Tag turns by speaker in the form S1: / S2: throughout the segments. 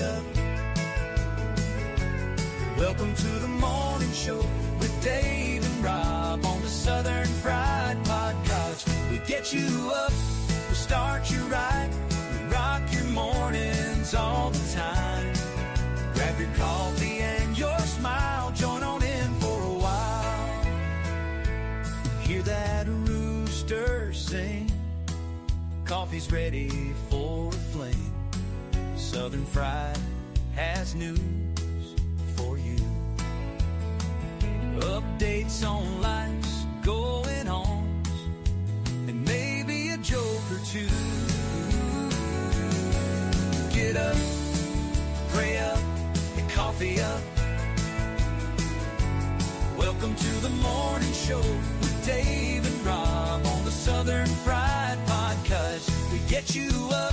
S1: up. Welcome to the morning show with Dave and Rob on the Southern Fried Podcast. We get you up, we start you right, we rock your mornings all the time. Grab your coffee and your smile, join on in for a while. Hear that rooster sing, coffee's ready for a fling. Southern Fried has news for you. Updates on life's going on, and maybe a joke or two. Get up, pray up, and coffee up. Welcome to the morning show with Dave and Rob on the Southern Fried Podcast. We get you up,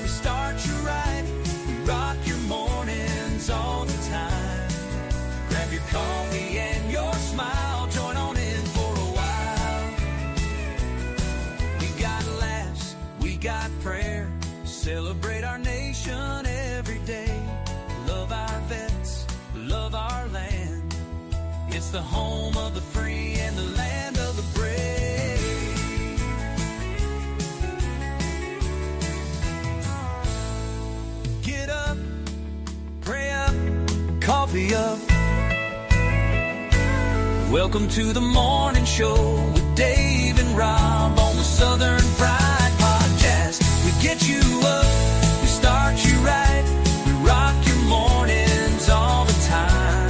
S1: we start you right, we rock your mornings all the time. Grab your coffee and your smile, join on in for a while. We got laughs, we got prayer, celebrate our nation every day. Love our vets, love our land. It's the home of the free and the land of the brave. Get up, pray up, coffee up. Welcome to the morning show with Dave and Rob on the Southern Fried Podcast. We get you up, we start you right, we rock your mornings all the time.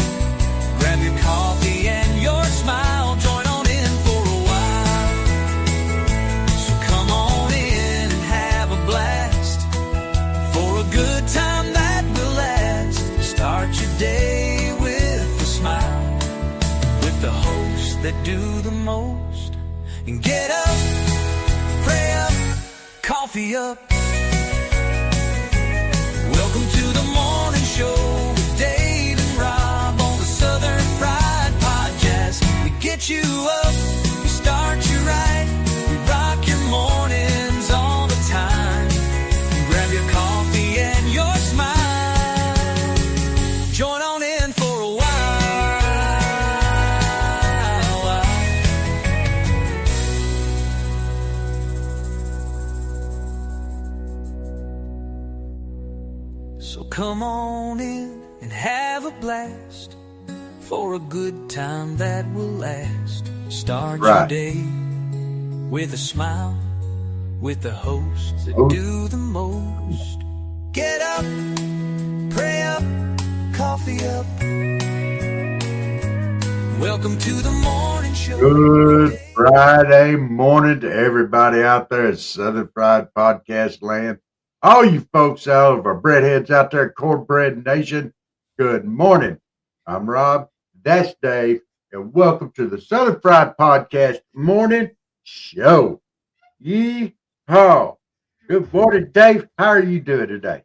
S1: Grab your coffee and your smile, join on in for a while. So come on in and have a blast, for a good time that will last. Start your day with a smile, with the hosts that do the most. And get up, pray up, coffee up. Welcome to the morning show with Dave and Rob on the Southern Fried Podcast. We get you up, we start you right, we rock your mornings all the time. Grab your coffee and your smile, join on in for a while. So come on in and have a blast, for a good time that will last. Start your day with a smile, with the hosts that do the most. Get up, pray up, coffee up. Welcome to the morning show.
S2: Good Friday morning to everybody out there at Southern Fried Podcast Land. All you folks out of our breadheads out there, Cornbread Nation, good morning. I'm Rob, that's Dave, and welcome to the Southern Fried Podcast Morning Show. Yee-haw. Good morning, Dave. How are you doing today?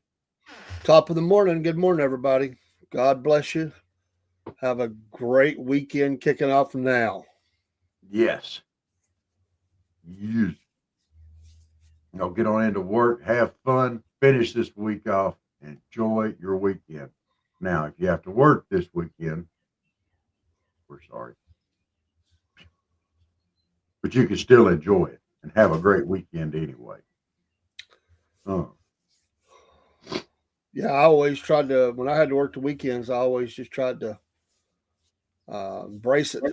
S3: Top of the morning. Good morning, everybody. God bless you. Have a great weekend kicking off now.
S2: Yes. Get on into work, have fun, finish this week off, enjoy your weekend. Now, if you have to work this weekend, we're sorry. But you can still enjoy it and have a great weekend anyway.
S3: Yeah, I always tried to, when I had to work the weekends, I always just tried to embrace it,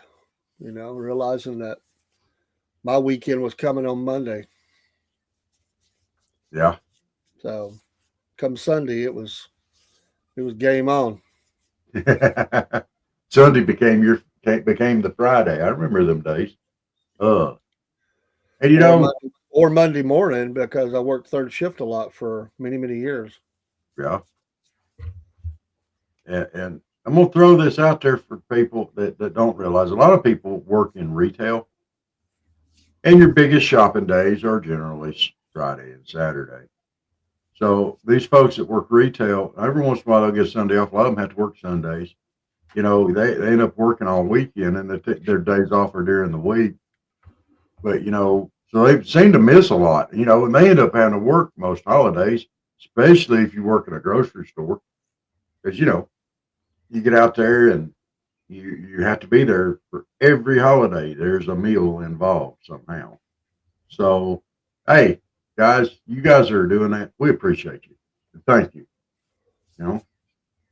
S3: realizing that my weekend was coming on Monday.
S2: Yeah.
S3: So come Sunday, it was game on.
S2: Sunday became the Friday. I remember them days. And
S3: or Monday morning, because I worked third shift a lot for many, many years.
S2: Yeah. And I'm going to throw this out there for people that don't realize. A lot of people work in retail, and your biggest shopping days are generally Friday and Saturday. So these folks that work retail, every once in a while they'll get Sunday off. A lot of them have to work Sundays. They end up working all weekend, and their days off are during the week. But, so they seem to miss a lot, and they end up having to work most holidays, especially if you work in a grocery store. because you get out there and you have to be there for every holiday. There's a meal involved somehow. So, hey, guys, you guys are doing that. We appreciate you. And thank you. You know,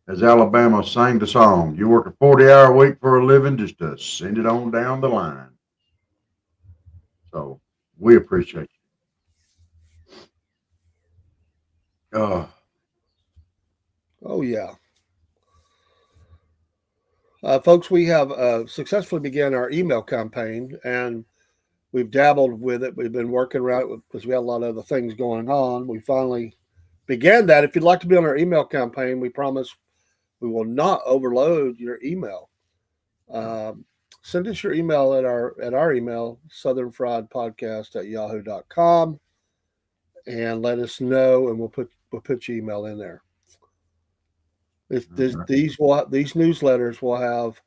S2: as Alabama sang the song, you work a 40-hour week for a living just to send it on down the line. So, we appreciate you.
S3: Oh, yeah. Folks, we have successfully began our email campaign, and we've dabbled with it. We've been working around it because we had a lot of other things going on. We finally began that. If you'd like to be on our email campaign, we promise we will not overload your email. Send us your email at our email, southernfriedpodcast@yahoo.com, and let us know, and we'll put your email in there. These newsletters will have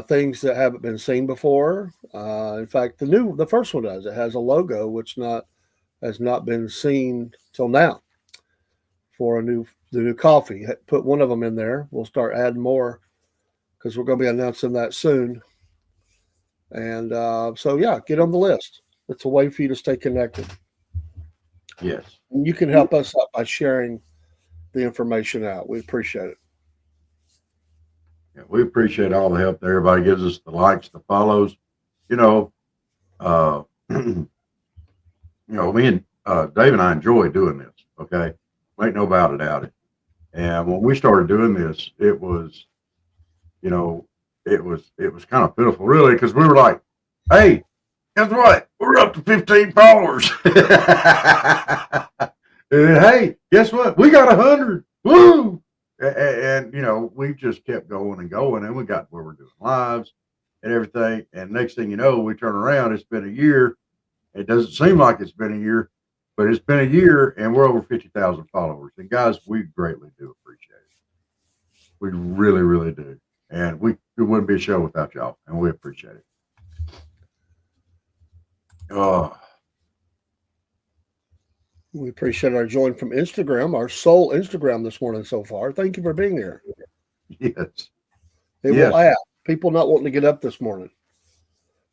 S3: things that haven't been seen before. In fact, the first one does. It has a logo which has not been seen till now for the new coffee. Put one of them in there. We'll start adding more because we're going to be announcing that soon. And so, yeah, get on the list. It's a way for you to stay connected.
S2: Yes.
S3: And you can help us out by sharing the information out. We appreciate it.
S2: Yeah, we appreciate all the help that everybody gives us, the likes, the follows. Me and Dave and I enjoy doing this. Okay, make no doubt about it. And when we started doing this, it was kind of pitiful, really, because we were like, "Hey, guess what? We're up to 15 followers." And hey, guess what? We got 100. Woo! And we just kept going and going, and we got where we're doing lives and everything. And next thing you know, we turn around. It's been a year. It doesn't seem like it's been a year, but it's been a year, and we're over 50,000 followers. And guys, we greatly do appreciate it. We really, really do. And it wouldn't be a show without y'all, and we appreciate it.
S3: We appreciate our join from Instagram, our sole Instagram this morning so far. Thank you for being here.
S2: Yes.
S3: It will add. People not wanting to get up this morning.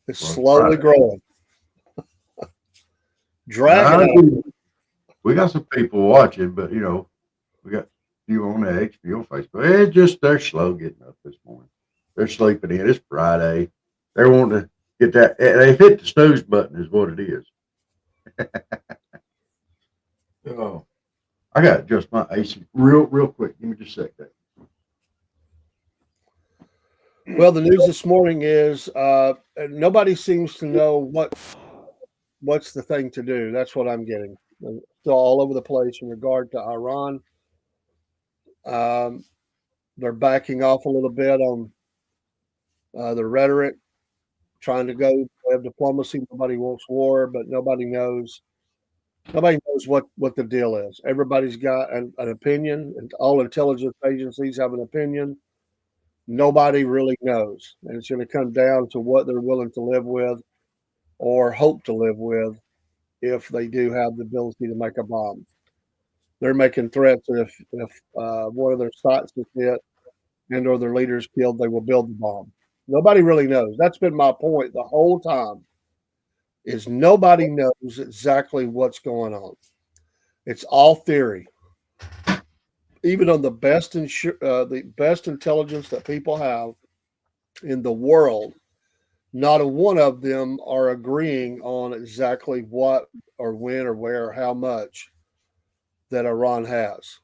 S3: It's slowly growing. Dragging up.
S2: We got some people watching, but we got you on X, you on Facebook. They're slow getting up this morning. They're sleeping in. It's Friday. They're wanting to get that. They hit the snooze button, is what it is. Oh, I got to adjust my AC real quick. Give me just a sec.
S3: Well, the news this morning is nobody seems to know what's the thing to do. That's what I'm getting. It's all over the place in regard to Iran. They're backing off a little bit on the rhetoric, trying to go have diplomacy. Nobody wants war, but nobody knows what the deal is. Everybody's got an opinion, and all intelligence agencies have an opinion. Nobody really knows, and it's going to come down to what they're willing to live with or hope to live with if they do have the ability to make a bomb. They're making threats that if one of their sites is hit and or their leaders killed, they will build the bomb. Nobody really knows. That's been my point the whole time, is nobody knows exactly what's going on. It's all theory. Even on the best intelligence that people have in the world, not a one of them are agreeing on exactly what or when or where or how much that Iran has.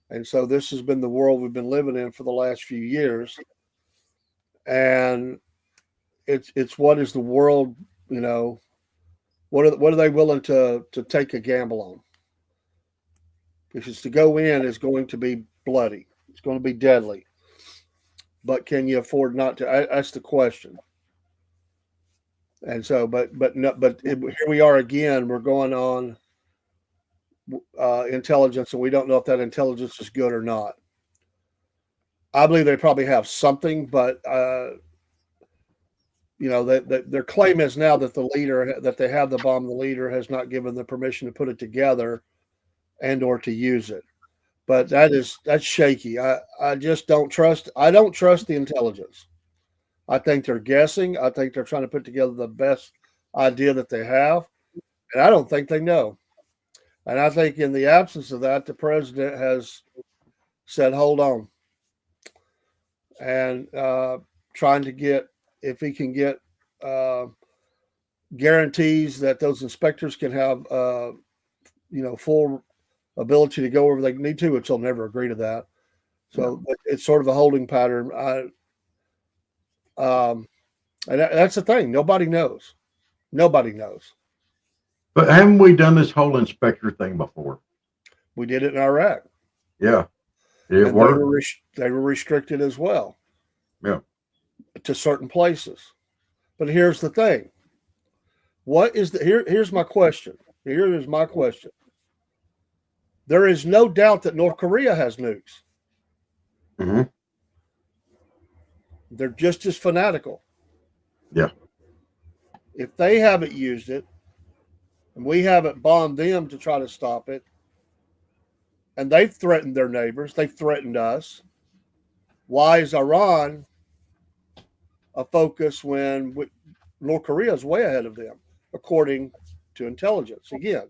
S3: And so this has been the world we've been living in for the last few years. And it's what is the world, what are they willing to take a gamble on? Because to go in is going to be bloody. It's going to be deadly. But can you afford not to? That's the question. And so, but here we are again. We're going on intelligence, and we don't know if that intelligence is good or not. I believe they probably have something, but their claim is now that the leader that they have the bomb. The leader has not given the permission to put it together and or to use it. But that's shaky. I just don't trust. I don't trust the intelligence. I think they're guessing. I think they're trying to put together the best idea that they have, and I don't think they know. And I think in the absence of that, the president has said, "Hold on," and trying to get, if he can get uh, guarantees that those inspectors can have full ability to go wherever they need to, which they'll never agree to that. So it's sort of a holding pattern. And that's the thing. Nobody knows. Nobody knows.
S2: But haven't we done this whole inspector thing before?
S3: We did it in Iraq.
S2: Yeah. It worked.
S3: They were restricted as well.
S2: Yeah.
S3: To certain places. But here's the thing. Here's my question. Here is my question. There is no doubt that North Korea has nukes.
S2: Mm-hmm.
S3: They're just as fanatical.
S2: Yeah.
S3: If they haven't used it, and we haven't bombed them to try to stop it, and they've threatened their neighbors, they've threatened us, why is Iran a focus when North Korea is way ahead of them, according to intelligence? Again,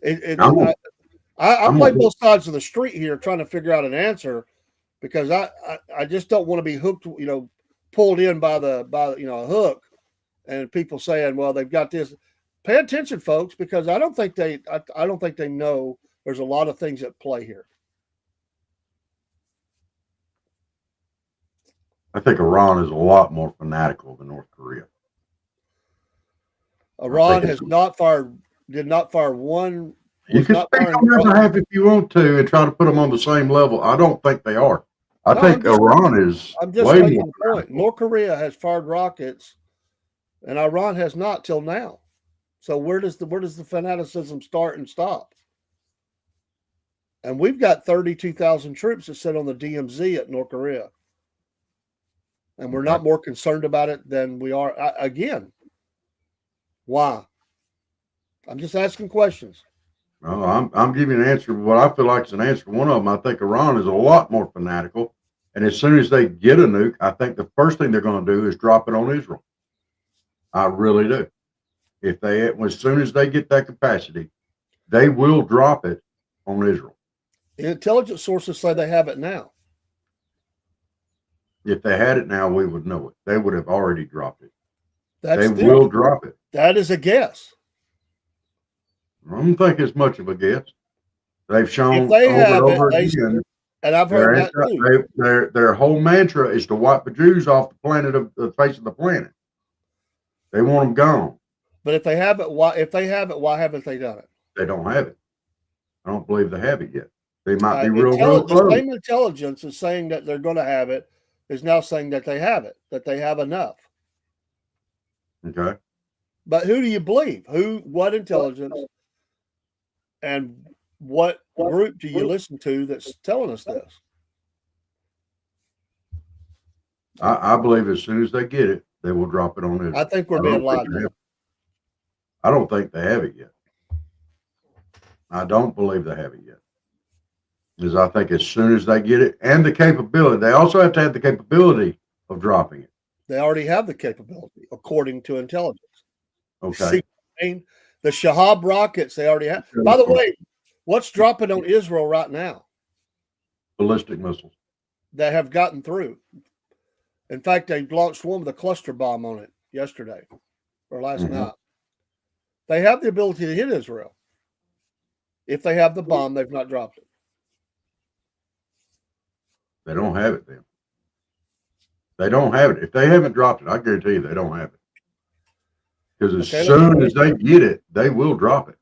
S3: I play both sides of the street here trying to figure out an answer, because I just don't want to be hooked, pulled in by a hook, and people saying, well, they've got this. Pay attention, folks, because I don't think they know there's a lot of things at play here.
S2: I think Iran is a lot more fanatical than North Korea.
S3: Iran did not fire one.
S2: You can speak on their behalf if you want to and try to put them on the same level. I don't think they are. I think Iran is.
S3: I'm just making the point. North Korea has fired rockets, and Iran has not till now. So where does the fanaticism start and stop? And we've got 32,000 troops that sit on the DMZ at North Korea, and we're not more concerned about it than we are. Again, why? I'm just asking questions.
S2: No, I'm giving an answer. What I feel like is an answer. One of them, I think Iran is a lot more fanatical, and as soon as they get a nuke, I think the first thing they're going to do is drop it on Israel. I really do. As soon as they get that capacity, they will drop it on Israel.
S3: Intelligence sources say they have it now.
S2: If they had it now, we would know it. They would have already dropped it.
S3: They
S2: will drop it.
S3: That is a guess.
S2: I don't think it's much of a guess. They've shown
S3: over and over
S2: again.
S3: And I've heard that too.
S2: Their whole mantra is to wipe the Jews off the face of the planet. They want them gone.
S3: But if they have it, why haven't they done it?
S2: They don't have it. I don't believe they have it yet. They might be real close.
S3: The same intelligence is saying that they're going to have it, is now saying that they have it, that they have enough.
S2: Okay.
S3: But who do you believe? What intelligence and what group do you listen to that's telling us this?
S2: I believe as soon as they get it, they will drop it on Israel.
S3: I think we're being lied to.
S2: I don't think they have it yet. I don't believe they have it yet. Because I think as soon as they get it and the capability, they also have to have the capability of dropping it.
S3: They already have the capability, according to intelligence.
S2: Okay.
S3: See, the Shahab rockets, they already have. By the way, what's dropping on Israel right now?
S2: Ballistic missiles.
S3: That have gotten through. In fact, they launched one with a cluster bomb on it yesterday or last night. They have the ability to hit Israel. If they have the bomb, they've not dropped it.
S2: They don't have it then. They don't have it. If they haven't dropped it, I guarantee you they don't have it. Because as soon as they get it, they will drop it.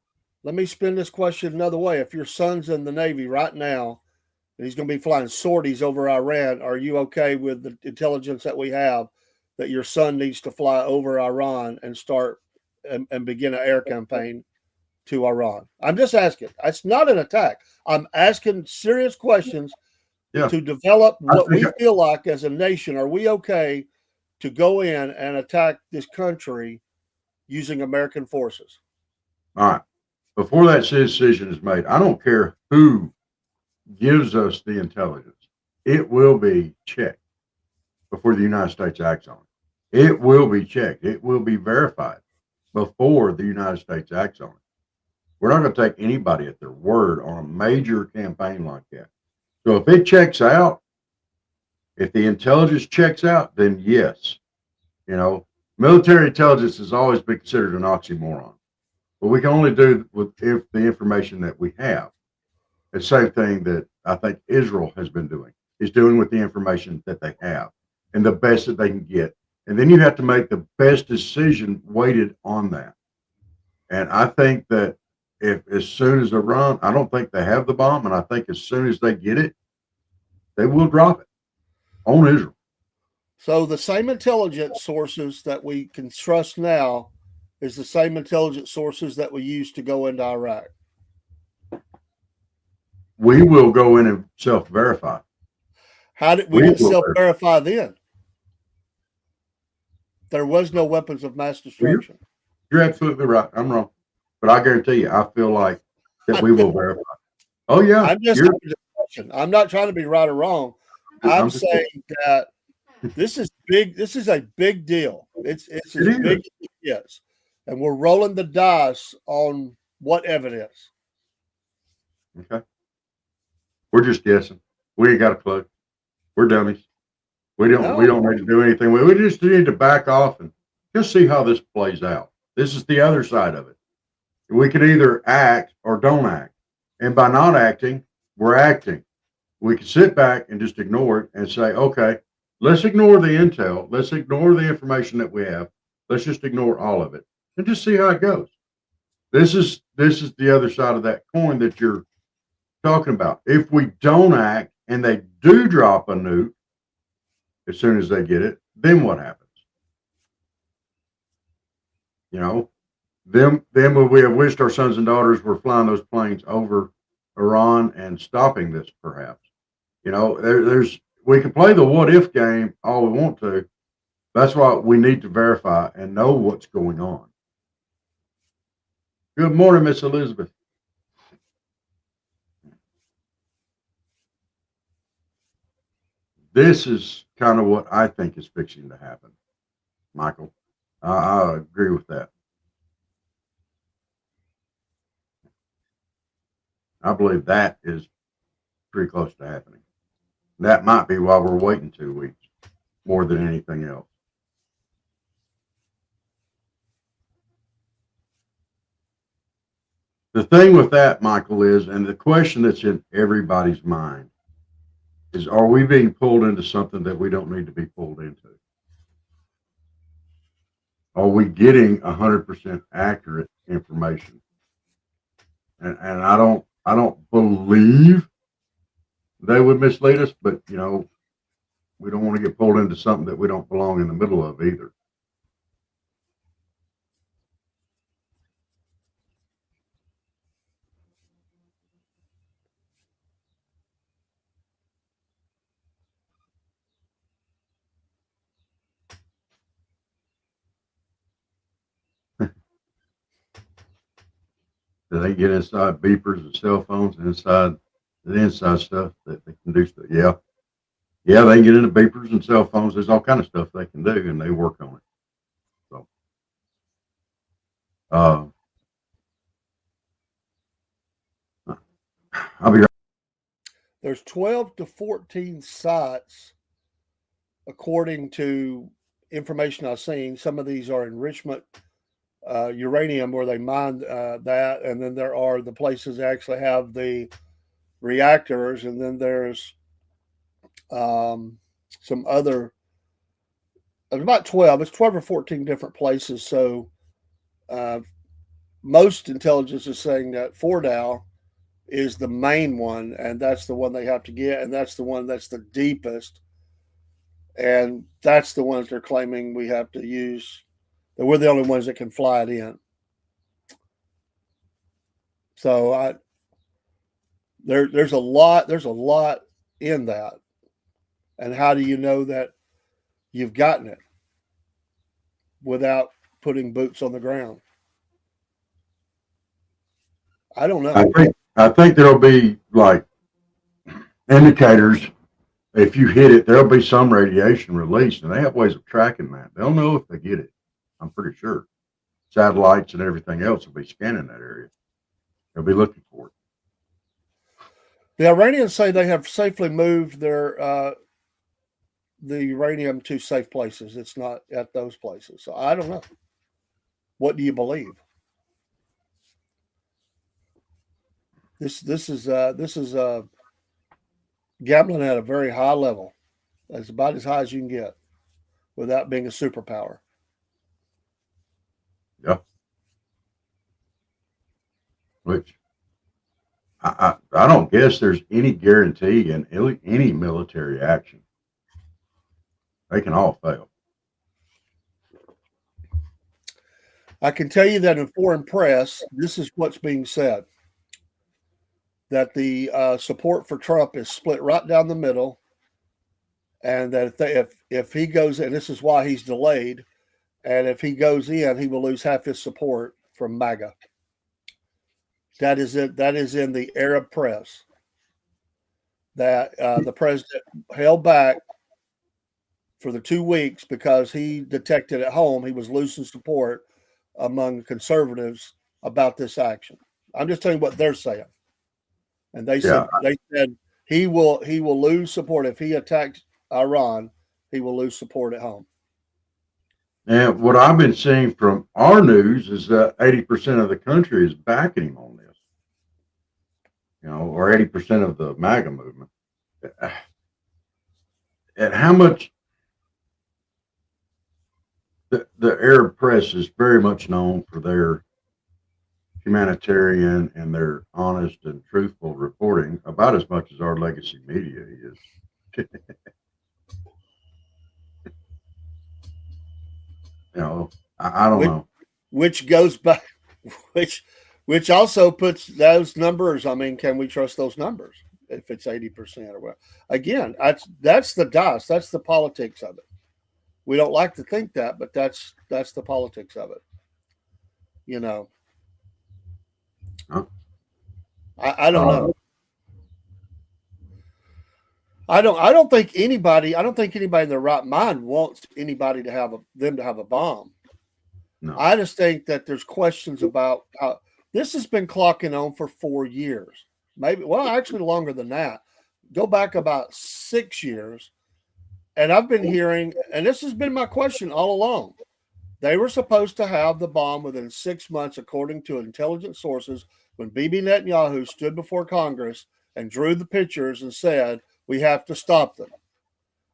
S3: Let me spin this question another way. If your son's in the Navy right now, and he's going to be flying sorties over Iran, are you okay with the intelligence that we have that your son needs to fly over Iran and start and begin an air campaign to Iran? I'm just asking. It's not an attack. I'm asking serious questions to develop what we feel like as a nation. Are we okay to go in and attack this country using American forces?
S2: All right. Before that decision is made, I don't care who gives us the intelligence, it will be checked before the United States acts on it. It will be checked. It will be verified before the United States acts on it. We're not going to take anybody at their word on a major campaign like that. So if it checks out, if the intelligence checks out, then yes, military intelligence has always been considered an oxymoron. But we can only do with the information that we have. The same thing that I think Israel has been doing is doing with the information that they have and the best that they can get. And then you have to make the best decision weighted on that. And I think that if as soon as Iran, I don't think they have the bomb, and I think as soon as they get it, they will drop it on Israel.
S3: So the same intelligence sources that we can trust now is the same intelligence sources that we used to go into Iraq.
S2: We will go in and self-verify.
S3: How did we didn't self-verify then? There was no weapons of mass destruction.
S2: You're absolutely right. I'm wrong. But I guarantee you, I feel like that we will verify. Oh, yeah.
S3: I'm not trying to be right or wrong. I'm saying that this is big. This is a big deal. It's as big as it is. And we're rolling the dice on what evidence.
S2: Okay. We're just guessing. We ain't got a clue. We're dummies. We don't need to do anything. We just need to back off and just see how this plays out. This is the other side of it. We can either act or don't act. And by not acting, we're acting. We can sit back and just ignore it and say, okay, let's ignore the intel. Let's ignore the information that we have. Let's just ignore all of it and just see how it goes. This is the other side of that coin that you're talking about. If we don't act and they do drop a nuke as soon as they get it, then what happens? Then would we have wished our sons and daughters were flying those planes over Iran and stopping this, perhaps? We can play the what if game all we want to. That's why we need to verify and know what's going on. Good morning, Miss Elizabeth. This is kind of what I think is fixing to happen, Michael. I agree with that. I believe that is pretty close to happening. That might be why we're waiting 2 weeks more than anything else. The thing with that, Michael, is, and the question that's in everybody's mind is, are we being pulled into something that we don't need to be pulled into? Are we getting 100% accurate information? And I don't believe they would mislead us, but we don't want to get pulled into something that we don't belong in the middle of either. Do they get inside beepers and cell phones and inside the inside stuff that they can do stuff? Yeah, they can get into beepers and cell phones. There's all kind of stuff they can do, and they work on it. So, I'll be right.
S3: There's 12 to 14 sites, according to information I've seen. Some of these are enrichment uranium where they mine that, and then there are the places that actually have the reactors, and then there's some other. It's about 12. It's 12 or 14 different places. So most intelligence is saying that Fordow is the main one, and that's the one they have to get, and that's the one that's the deepest, and that's the ones they're claiming we have to use. That we're the only ones that can fly it in. So there's a lot in that. And how do you know that you've gotten it without putting boots on the ground? I don't know.
S2: I think there'll be like indicators. If you hit it, there'll be some radiation released, and they have ways of tracking that. They'll know if they get it. I'm pretty sure. Satellites and everything else will be scanning that area. They'll be looking for it.
S3: The Iranians say they have safely moved their the uranium to safe places. It's not at those places. So I don't know. What do you believe? This is gambling at a very high level. That's about as high as you can get without being a superpower.
S2: Yeah. Which I don't guess there's any guarantee in any military action. They can all fail.
S3: I can tell you that in foreign press, this is what's being said, that the support for Trump is split right down the middle, and that if he goes in, this is why he's delayed, and if he goes in, he will lose half his support from MAGA. That is it. That is in the Arab press. That the president held back for the 2 weeks because he detected at home he was losing support among conservatives about this action. I'm just telling you what they're saying, and they said he will lose support if he attacks Iran. He will lose support at home.
S2: And what I've been seeing from our news is that 80% of the country is backing him on this, or 80% of the MAGA movement. And how much the Arab press is very much known for their humanitarian and their honest and truthful reporting, about as much as our legacy media is. I don't know.
S3: Which goes back, which also puts those numbers. I mean, can we trust those numbers if it's 80% or what? Again, that's the dice. That's the politics of it. We don't like to think that, but that's the politics of it.
S2: Huh?
S3: I don't know. I don't think anybody in their right mind wants anybody to have them to have a bomb.
S2: No.
S3: I just think that there's questions about how this has been clocking on for 4 years, actually longer than that. Go back about 6 years, and I've been hearing, and this has been my question all along. They were supposed to have the bomb within 6 months, according to intelligence sources, when Bibi Netanyahu stood before Congress and drew the pictures and said, we have to stop them.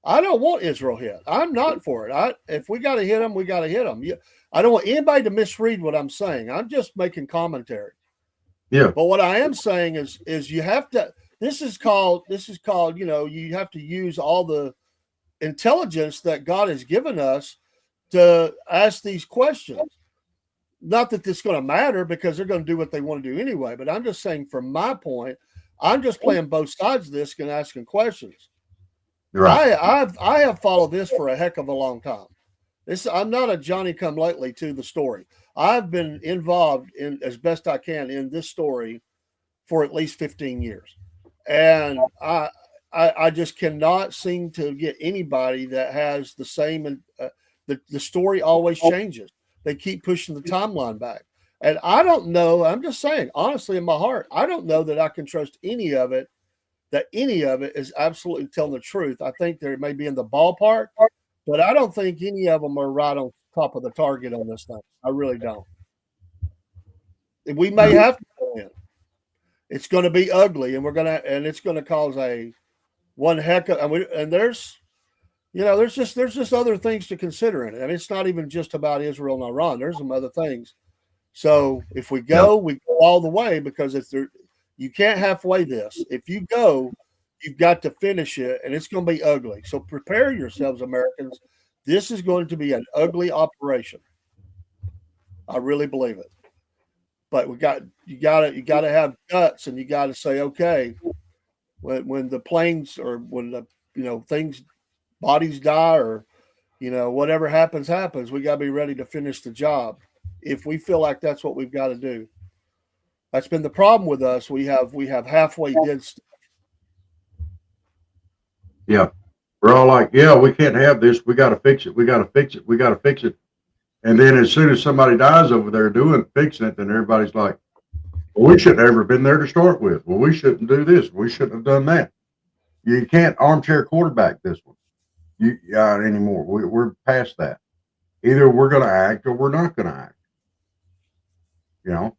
S3: I don't want Israel hit. I'm not for it. If we got to hit them, we got to hit them. I don't want anybody to misread what I'm saying. I'm just making commentary.
S2: Yeah.
S3: But what I am saying is you have to. This is called. You have to use all the intelligence that God has given us to ask these questions. Not that this is going to matter because they're going to do what they want to do anyway. But I'm just saying, from my point, I'm just playing both sides of this and asking questions. Right. I have followed this for a heck of a long time. I'm not a Johnny come lately to the story. I've been involved in as best I can in this story for at least 15 years. And I just cannot seem to get anybody that has the same the story always changes. They keep pushing the timeline back. And I don't know, I'm just saying, honestly, in my heart, I don't know that I can trust any of it, that any of it is absolutely telling the truth. I think they may be in the ballpark, but I don't think any of them are right on top of the target on this thing. I really don't. We may have to go in. It's going to be ugly, and it's going to cause one heck of, and there's just other things to consider in it. I mean, it's not even just about Israel and Iran. There's some other things. So if we go, we go all the way, because you can't halfway this. If you go, you've got to finish it, and it's going to be ugly. So prepare yourselves, Americans. This is going to be an ugly operation. I really believe it. But you got to have guts, and you got to say, okay, when the planes, or when the things, bodies die, or whatever happens, we got to be ready to finish the job. If we feel like that's what we've got to do. That's been the problem with us. We have halfway did stuff.
S2: Yeah. We're all like, yeah, we can't have this. We got to fix it. We got to fix it. We got to fix it. And then as soon as somebody dies over there fixing it, then everybody's like, well, we shouldn't have ever been there to start with. Well, we shouldn't do this. We shouldn't have done that. You can't armchair quarterback this one anymore. We're past that. Either we're going to act or we're not going to act. You know.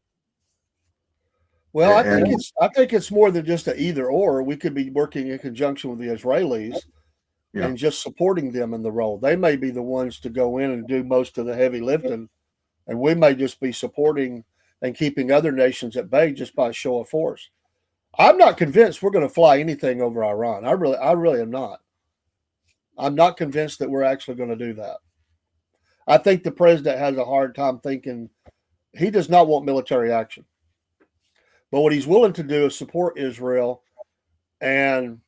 S3: Well,
S2: And
S3: I think it's more than just a either or. We could be working in conjunction with the Israelis
S2: yeah,
S3: and just supporting them in the role. They may be the ones to go in and do most of the heavy lifting, and we may just be supporting and keeping other nations at bay just by show of force. I'm not convinced we're going to fly anything over Iran. I really am not. I'm not convinced that we're actually going to do that. I think the president has a hard time thinking he does not want military action. But what he's willing to do is support Israel and,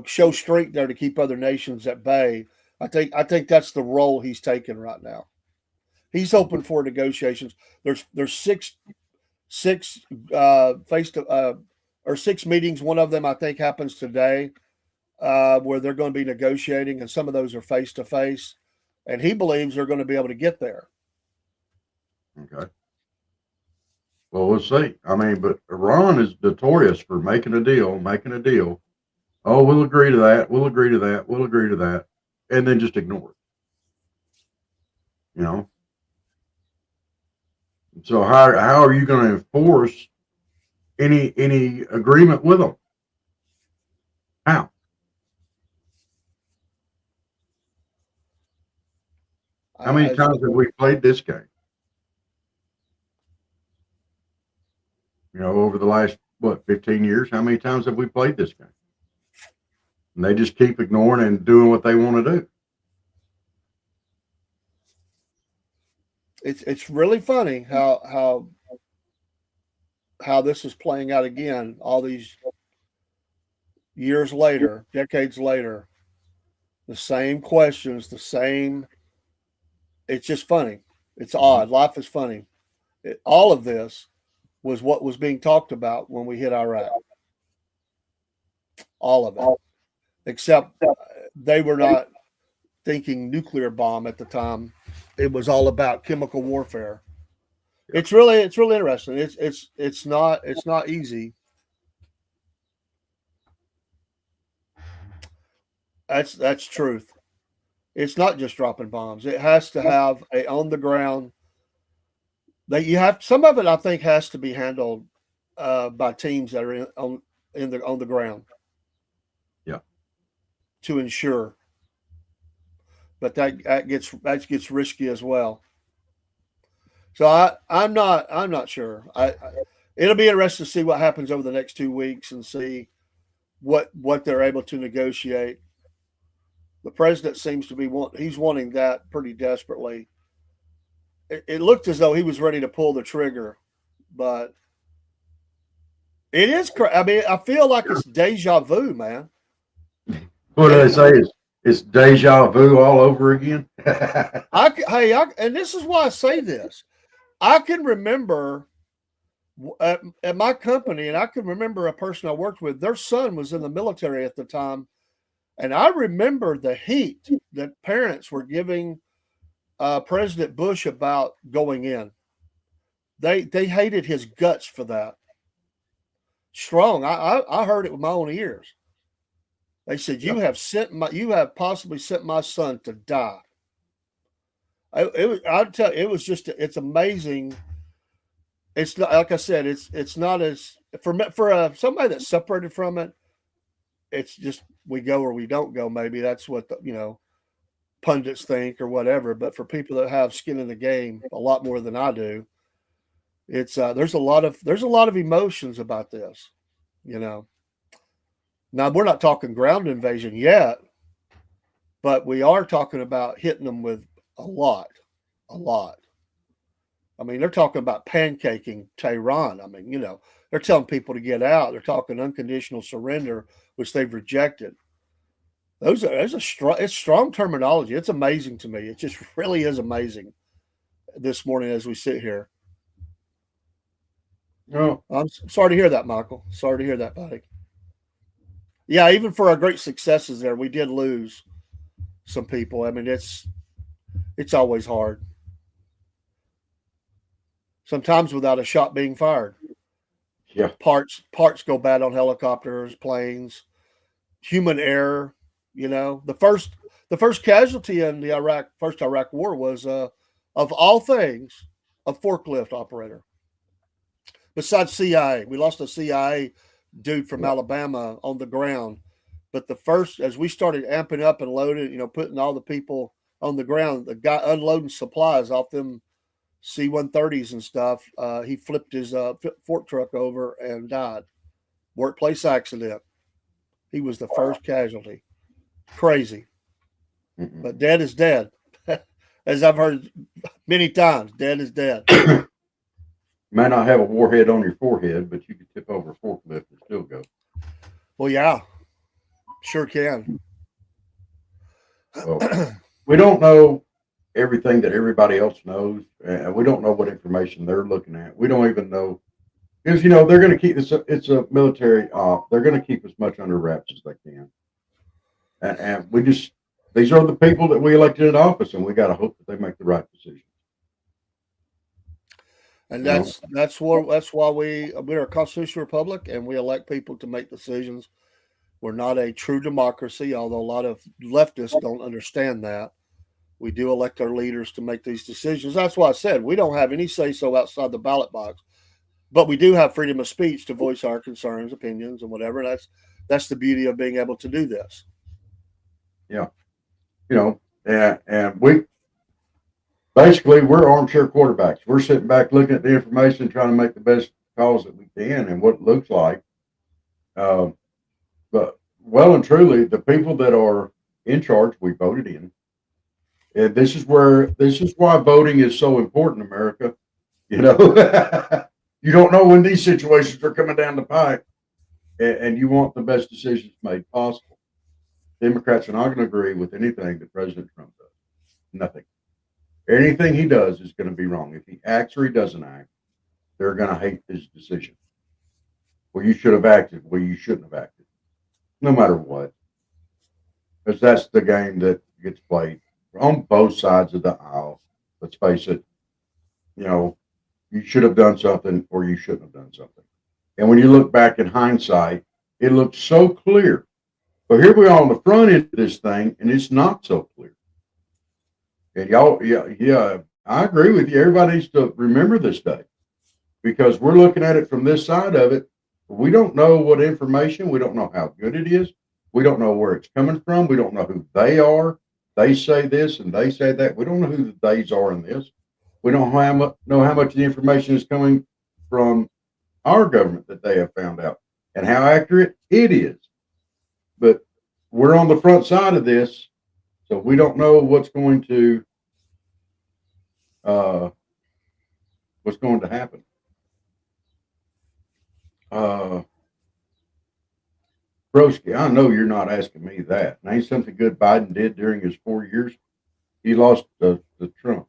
S3: show strength there to keep other nations at bay. I think that's the role he's taking right now. He's open for negotiations. There's six or 6 meetings. One of them I think happens today, where they're going to be negotiating, and some of those are face to face. And he believes they're going to be able to get there.
S2: okay. Well, we'll see. I mean, but Iran is notorious for making a deal. Oh, we'll agree to that. We'll agree to that. We'll agree to that, and then just ignore it. You know. So how are you going to enforce any agreement with them? How? How many times have we played this game? Over the last 15 years, how many times have we played this game? And they just keep ignoring and doing what they want to do.
S3: It's really funny how this is playing out again all these years later, decades later. The same questions, the same. It's just funny. It's odd. Life is funny. All of this was what was being talked about when we hit Iraq. All of it, except they were not thinking nuclear bomb at the time. It was all about chemical warfare. It's really interesting. It's not easy. That's truth. It's not just dropping bombs. It has to have a on the ground. You have some of it. I think has to be handled by teams that are on the ground.
S2: Yeah.
S3: To ensure, but that gets risky as well. So I'm not sure. It'll be interesting to see what happens over the next 2 weeks and see what they're able to negotiate. The president seems to be he's wanting that pretty desperately. It looked as though he was ready to pull the trigger, but it is. I mean, I feel like it's deja vu, man.
S2: What do they say? It's deja vu all over again.
S3: And this is why I say this. I can remember at my company, and I can remember a person I worked with. Their son was in the military at the time, and I remember the heat that parents were giving President Bush about going in. They hated his guts for that. Strong. I heard it with my own ears. They said, you have possibly sent my son to die. It's amazing. It's not, like I said, it's not as for somebody that's separated from it. It's just we go or we don't go. Maybe that's what pundits think or whatever. But for people that have skin in the game a lot more than I do, it's there's a lot of emotions about this. Now, we're not talking ground invasion yet, but we are talking about hitting them with a lot. I mean, they're talking about pancaking Tehran. I mean, they're telling people to get out. They're talking unconditional surrender, which they've rejected. It's strong terminology. It's amazing to me. It just really is amazing this morning as we sit here.
S2: No,
S3: I'm sorry to hear that, Michael. Sorry to hear that, buddy. Yeah, even for our great successes there, we did lose some people. I mean, it's always hard. Sometimes without a shot being fired.
S2: Yeah.
S3: Parts go bad on helicopters, planes, human error. The first casualty in the first Iraq War was, of all things, a forklift operator. Besides CIA, we lost a CIA dude from
S2: Yeah.
S3: Alabama on the ground. But the first, as we started amping up and loading, putting all the people on the ground, the guy unloading supplies off them C-130s and stuff, he flipped his fork truck over and died. Workplace accident. He was the first casualty. Crazy.
S2: Mm-mm.
S3: But dead is dead. As I've heard many times, dead is dead.
S2: May not have a warhead on your forehead, but you could tip over a forklift and still go.
S3: Well, yeah, sure can.
S2: Well, we don't know everything that everybody else knows, and we don't know what information they're looking at. We don't even know because they're going to keep this. It's a military. They're going to keep as much under wraps as they can, and we just these are the people that we elected in office, and we got to hope that they make the right decision.
S3: And
S2: You know,
S3: that's why we're a constitutional republic, and we elect people to make decisions. We're not a true democracy, although a lot of leftists don't understand that. We do elect our leaders to make these decisions. That's why I said we don't have any say so outside the ballot box, but we do have freedom of speech to voice our concerns, opinions, and whatever. That's the beauty of being able to do this.
S2: yeah, and we basically we're armchair quarterbacks. We're sitting back looking at the information, trying to make the best calls that we can, and what it looks like. Um, but well and truly, the people that are in charge, we voted in, and this is why voting is so important, America. You know, you don't know when these situations are coming down the pipe, and you want the best decisions made possible. Democrats are not going to agree with anything that President Trump does. Nothing. Anything he does is going to be wrong. If he acts or he doesn't act, they're going to hate his decision. Well, you should have acted. Well, you shouldn't have acted. No matter what, because that's the game that gets played on both sides of the aisle. Let's face it. You know, you should have done something or you shouldn't have done something. And when you look back in hindsight, it looks so clear. But here we are on the front end of this thing, and it's not so clear. And y'all, yeah, I agree with you. Everybody needs to remember this day because we're looking at it from this side of it. We don't know what information, we don't know how good it is. We don't know where it's coming from. We don't know who they are. They say this and they say that. We don't know who the theys are in this. We don't know how much of the information is coming from our government that they have found out and how accurate it is. But we're on the front side of this, so we don't know uh, what's going to happen. Uh, Broski, I know you're not asking me that. And ain't something good Biden did during his 4 years? He lost the Trump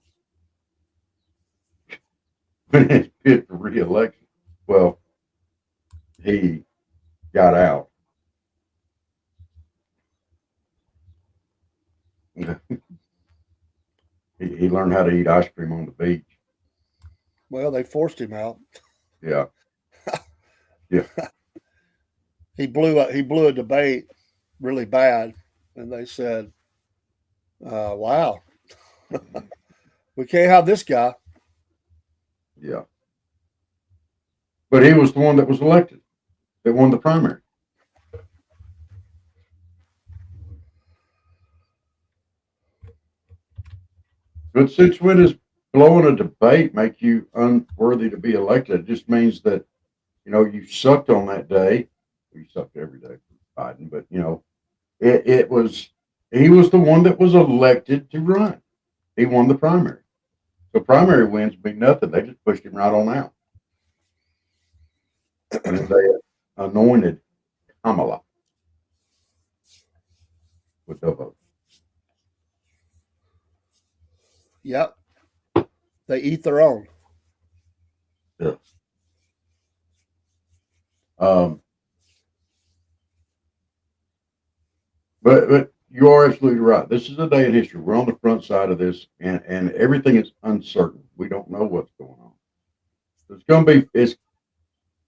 S2: when it's bid for re-election. Well, he got out. He learned how to eat ice cream on the beach.
S3: Well, they forced him out.
S2: Yeah, yeah,
S3: He blew a debate really bad, and they said, "Wow, we can't have this guy."
S2: yeah. But he was the one that was elected, that won the primary. But since when does blowing a debate make you unworthy to be elected? It just means that you sucked on that day. You sucked every day for Biden, but it was he was the one that was elected to run. He won the primary. So primary wins mean nothing. They just pushed him right on out, and then they anointed Kamala with the vote.
S3: Yep, they eat their own.
S2: Yeah. Um, But you are absolutely right. This is a day in history. We're on the front side of this, and everything is uncertain. We don't know what's going on. It's going to be it's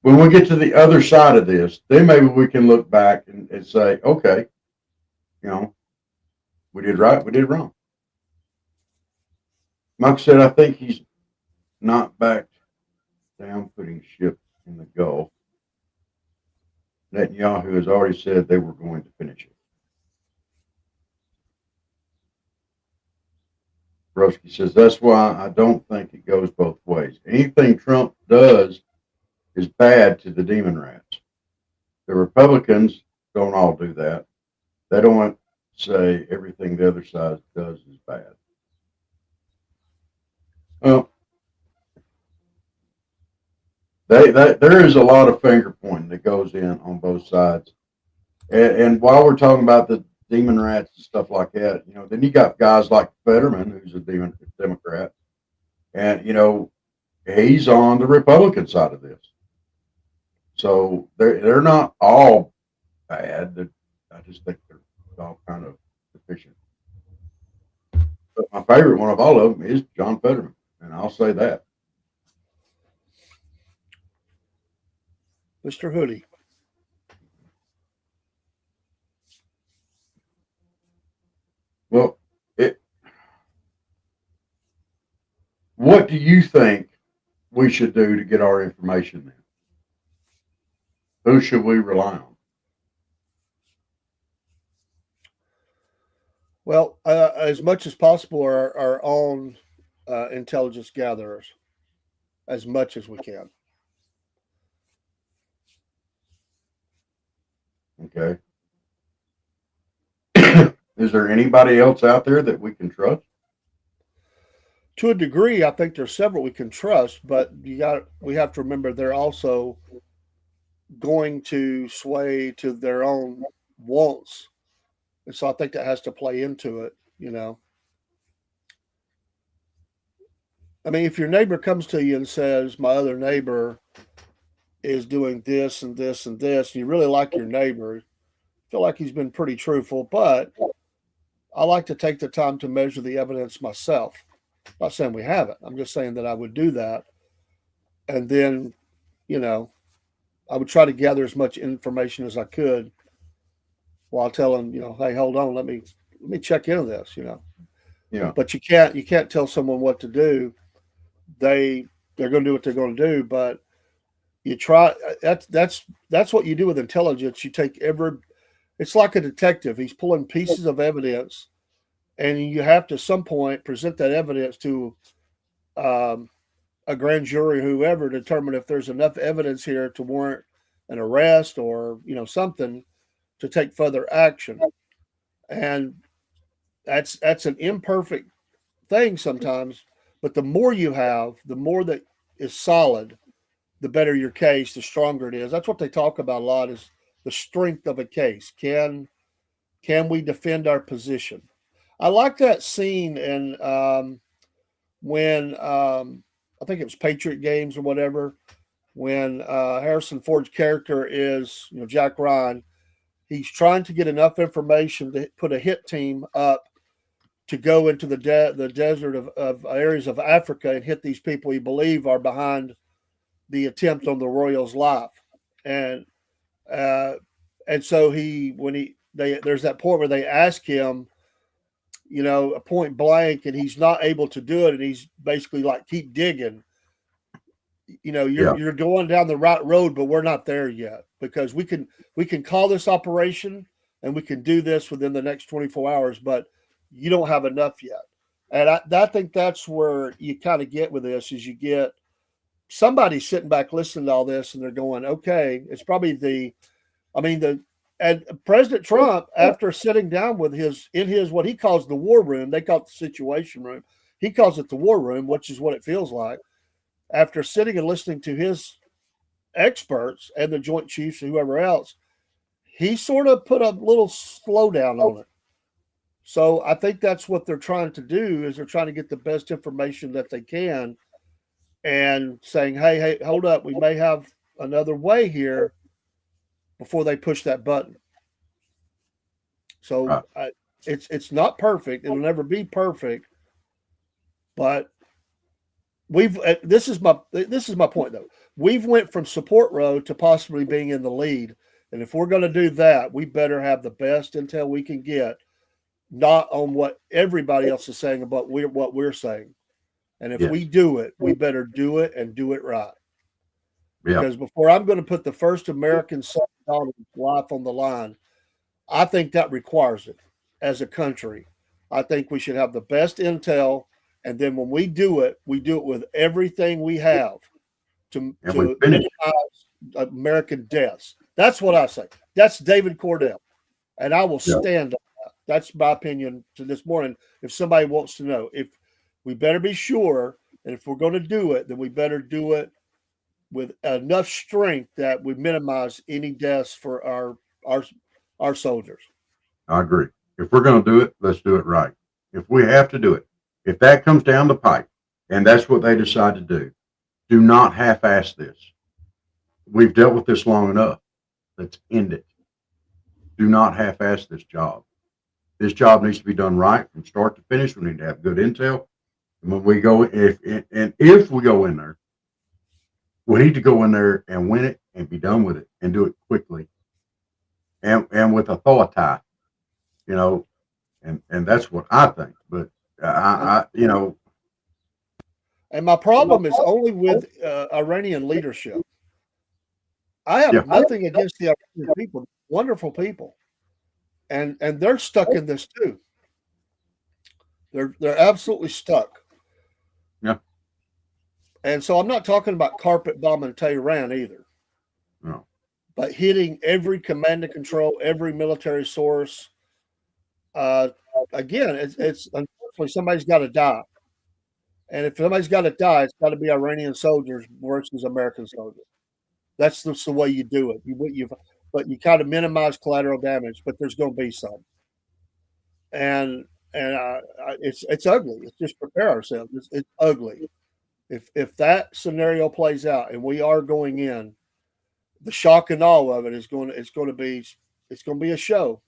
S2: when we get to the other side of this, then maybe we can look back and say, okay, you know, we did right, we did wrong. Mike said, I think he's not backed down putting ships in the Gulf. Netanyahu has already said they were going to finish it. Broski says, that's why I don't think it goes both ways. Anything Trump does is bad to the demon rats. The Republicans don't all do that. They don't want to say everything the other side does is bad. Well, there is a lot of finger pointing that goes in on both sides. And while we're talking about the demon rats and stuff like that, then you got guys like Fetterman, who's a Democrat, and he's on the Republican side of this. So they're not all bad. I just think they're all kind of deficient. But my favorite one of all of them is John Fetterman, and I'll say that.
S3: Mr. Hoodie.
S2: Well, what do you think we should do to get our information then? Who should we rely on?
S3: Well, as much as possible, our own intelligence gatherers, as much as we can.
S2: Okay. Is there anybody else out there that we can trust?
S3: To a degree, I think there's several we can trust, but we have to remember they're also going to sway to their own wants. And so I think that has to play into it, I mean, if your neighbor comes to you and says, my other neighbor is doing this and this and this, and you really like your neighbor, feel like he's been pretty truthful, but I like to take the time to measure the evidence myself. I'm not saying we haven't. I'm just saying that I would do that. And then, I would try to gather as much information as I could while telling, hey, hold on, let me check into this,
S2: Yeah.
S3: But you can't tell someone what to do. They're going to do what they're going to do, but you try. That's what you do with intelligence. You take it's like a detective. He's pulling pieces of evidence, and you have to at some point present that evidence to a grand jury, whoever, determine if there's enough evidence here to warrant an arrest or something to take further action. And that's an imperfect thing sometimes, but the more you have, the more that is solid, the better your case, the stronger it is. That's what they talk about a lot, is the strength of a case. Can we defend our position? I like that scene in when I think it was Patriot Games or whatever, when Harrison Ford's character is, Jack Ryan. He's trying to get enough information to put a hit team up to go into the desert of areas of Africa and hit these people he believes are behind the attempt on the royal's life. And so there's that point where they ask him, a point blank, and he's not able to do it, and he's basically like, keep digging. You're going down the right road, but we're not there yet, because we can call this operation and we can do this within the next 24 hours, but you don't have enough yet. And I think that's where you kind of get with this, is you get somebody sitting back listening to all this, and they're going, okay, it's probably and President Trump, after sitting down with in his what he calls the war room, they call it the situation room. He calls it the war room, which is what it feels like. After sitting and listening to his experts and the Joint Chiefs and whoever else, he sort of put a little slowdown on it. So I think that's what they're trying to do, is they're trying to get the best information that they can, and saying, hey, hold up, we may have another way here, before they push that button. So
S2: Right.
S3: it's not perfect. It'll never be perfect, but this is my point though. We've went from support row to possibly being in the lead, and if we're going to do that, we better have the best intel we can get, not on what everybody else is saying about what we're saying. And if
S2: Yes.
S3: we do it, we better do it and do it right.
S2: Yeah.
S3: Because before I'm going to put the first American soldier life on the line, I think that requires it as a country. I think we should have the best intel, and then when we do it with everything we have to
S2: And we finished.
S3: minimize American deaths. That's what I say. That's David Cordell, and I will
S2: Yeah.
S3: stand on that. That's my opinion to this morning. If somebody wants to know, if we better be sure, and if we're going to do it, then we better do it with enough strength that we minimize any deaths for our soldiers.
S2: I agree. If we're going to do it, let's do it right. If we have to do it, if that comes down the pipe, and that's what they decide to do not half-ass this. We've dealt with this long enough. Let's end it. Do not half-ass this job. This job needs to be done right from start to finish. We need to have good intel. And when we go, if we go in there, we need to go in there and win it and be done with it and do it quickly and with authority, and that's what I think. But
S3: And my problem is only with Iranian leadership. I have nothing against the Iranian people, wonderful people, and they're stuck in this too. They're absolutely stuck.
S2: Yeah.
S3: And so I'm not talking about carpet bombing Tehran either.
S2: No.
S3: But hitting every command and control, every military source. Again, it's unfortunately somebody's got to die. And if somebody's got to die, it's got to be Iranian soldiers versus American soldiers. That's the way you do it. But you kind of minimize collateral damage, but there's going to be some. And it's ugly. It's just prepare ourselves. It's ugly. If that scenario plays out and we are going in, the shock and awe of it is going to be a show,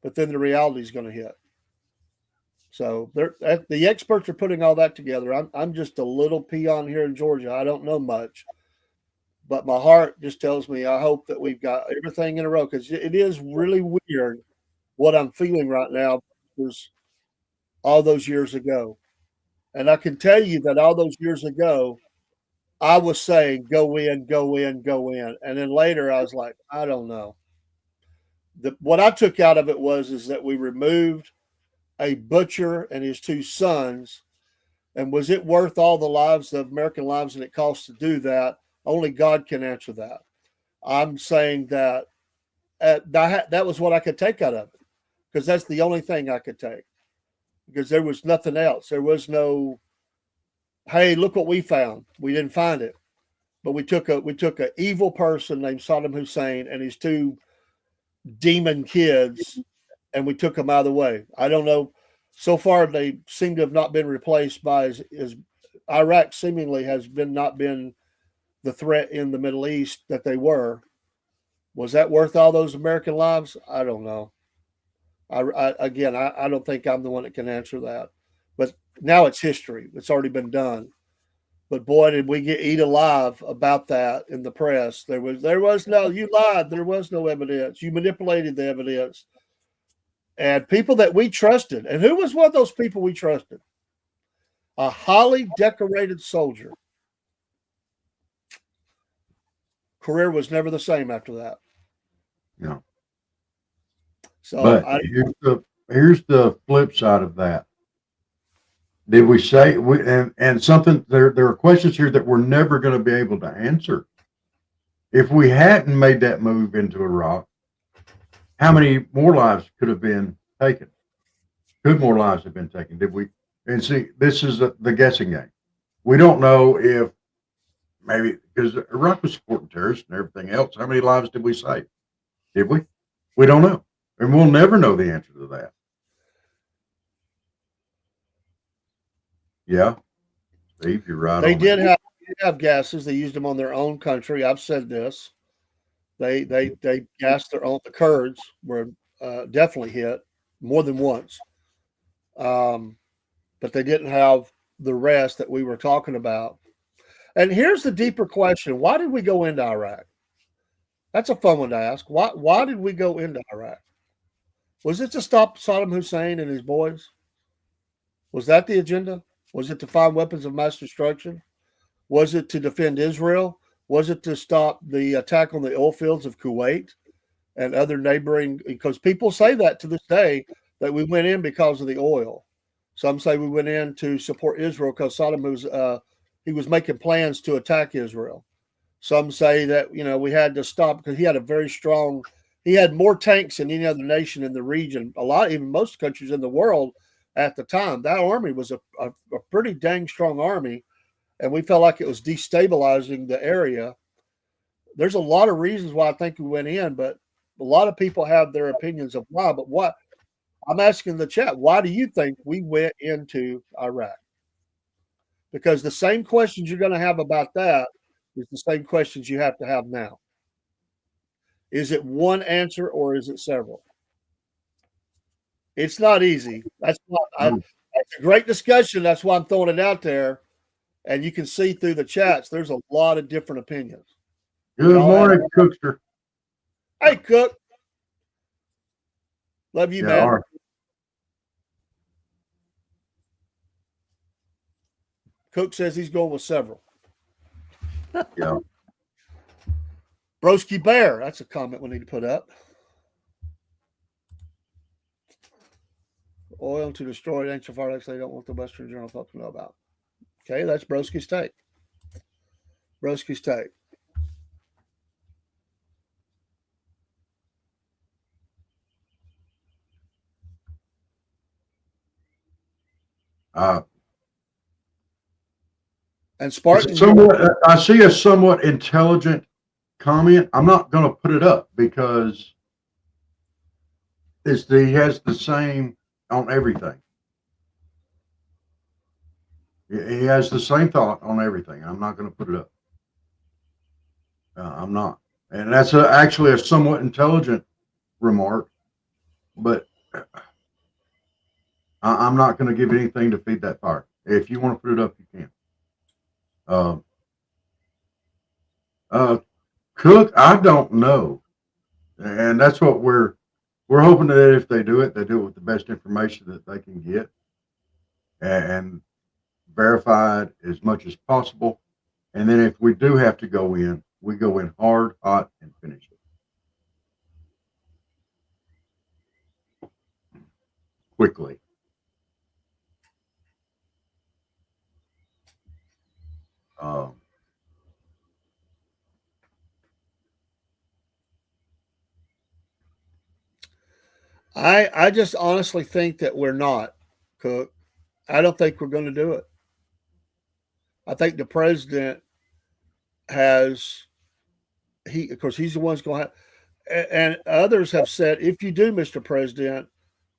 S3: but then the reality is going to hit. So the experts are putting all that together. I'm just a little peon here in Georgia. I don't know much, but my heart just tells me I hope that we've got everything in a row, because it is really weird what I'm feeling right now was all those years ago. And I can tell you that all those years ago, I was saying, go in, go in, go in. And then later I was like, I don't know. What I took out of it is that we removed a butcher and his two sons. And was it worth all the lives of American lives and it costs to do that? Only God can answer that. I'm saying that that was what I could take out of it, because that's the only thing I could take, because there was nothing else. There was no, hey, look what we found. We didn't find it, but we took a evil person named Saddam Hussein and his two demon kids, and we took them out of the way. I don't know. So far, they seem to have not been replaced by as Iraq seemingly has not been the threat in the Middle East that they were. Was that worth all those American lives? I don't know. I don't think I'm the one that can answer that. But now it's history. It's already been done. But boy, did we get eat alive about that in the press. There was no, you lied. There was no evidence. You manipulated the evidence. And people that we trusted. And who was one of those people we trusted? A highly decorated soldier. Career was never the same after that.
S2: Yeah.
S3: So
S2: but here's the flip side of that. Did we say and something there are questions here that we're never going to be able to answer. If we hadn't made that move into Iraq, how many more lives could have been taken? Could more lives have been taken? Did we? And see, this is the guessing game. We don't know if maybe, because Iraq was supporting terrorists and everything else. How many lives did we save? Did we? We don't know. And we'll never know the answer to that. Yeah. Steve, you're right.
S3: They did have gases. They used them on their own country. I've said this. They gassed their own. The Kurds were definitely hit more than once. But they didn't have the rest that we were talking about. And here's the deeper question: why did we go into Iraq? That's a fun one to ask. Why did we go into Iraq? Was it to stop Saddam Hussein and his boys? Was that the agenda? Was it to find weapons of mass destruction? Was it to defend Israel? Was it to stop the attack on the oil fields of Kuwait and other neighboring? Because people say that to this day, that we went in because of the oil. Some say we went in to support Israel because Saddam was making plans to attack Israel. Some say that we had to stop because he had more tanks than any other nation in the region. Even most countries in the world at the time. That army was a pretty dang strong army, and we felt like it was destabilizing the area. There's a lot of reasons why I think we went in, but a lot of people have their opinions of why. But what I'm asking the chat, why do you think we went into Iraq? Because the same questions you're going to have about that is the same questions you have to have now. Is it one answer or is it several? It's not easy. That's a great discussion. That's why I'm throwing it out there. And you can see through the chats, there's a lot of different opinions.
S2: Good morning, Cookster.
S3: Hey, Cook. Love you, man.
S2: Right.
S3: Cook says he's going with several.
S2: Yeah.
S3: Broski Bear. That's a comment we need to put up. Oil to destroy ancient fireworks they don't want the Western Journal folks to know about. Okay, that's Broski's take. Broski's take. And Spartan.
S2: I see a somewhat intelligent comment. I'm not going to put it up because he has the same on everything. He has the same thought on everything. I'm not going to put it up. I'm not. And that's actually a somewhat intelligent remark, but I'm not going to give anything to feed that fire. If you want to put it up, you can. Cook, I don't know, and that's what we're hoping that if they do it with the best information that they can get, and verify it as much as possible. And then if we do have to go in, we go in hard, hot, and finish it quickly.
S3: I just honestly think that we're not, Cook. I don't think we're going to do it. I think the president has of course he's the one who's going to have, and others have said, if you do, Mr. President,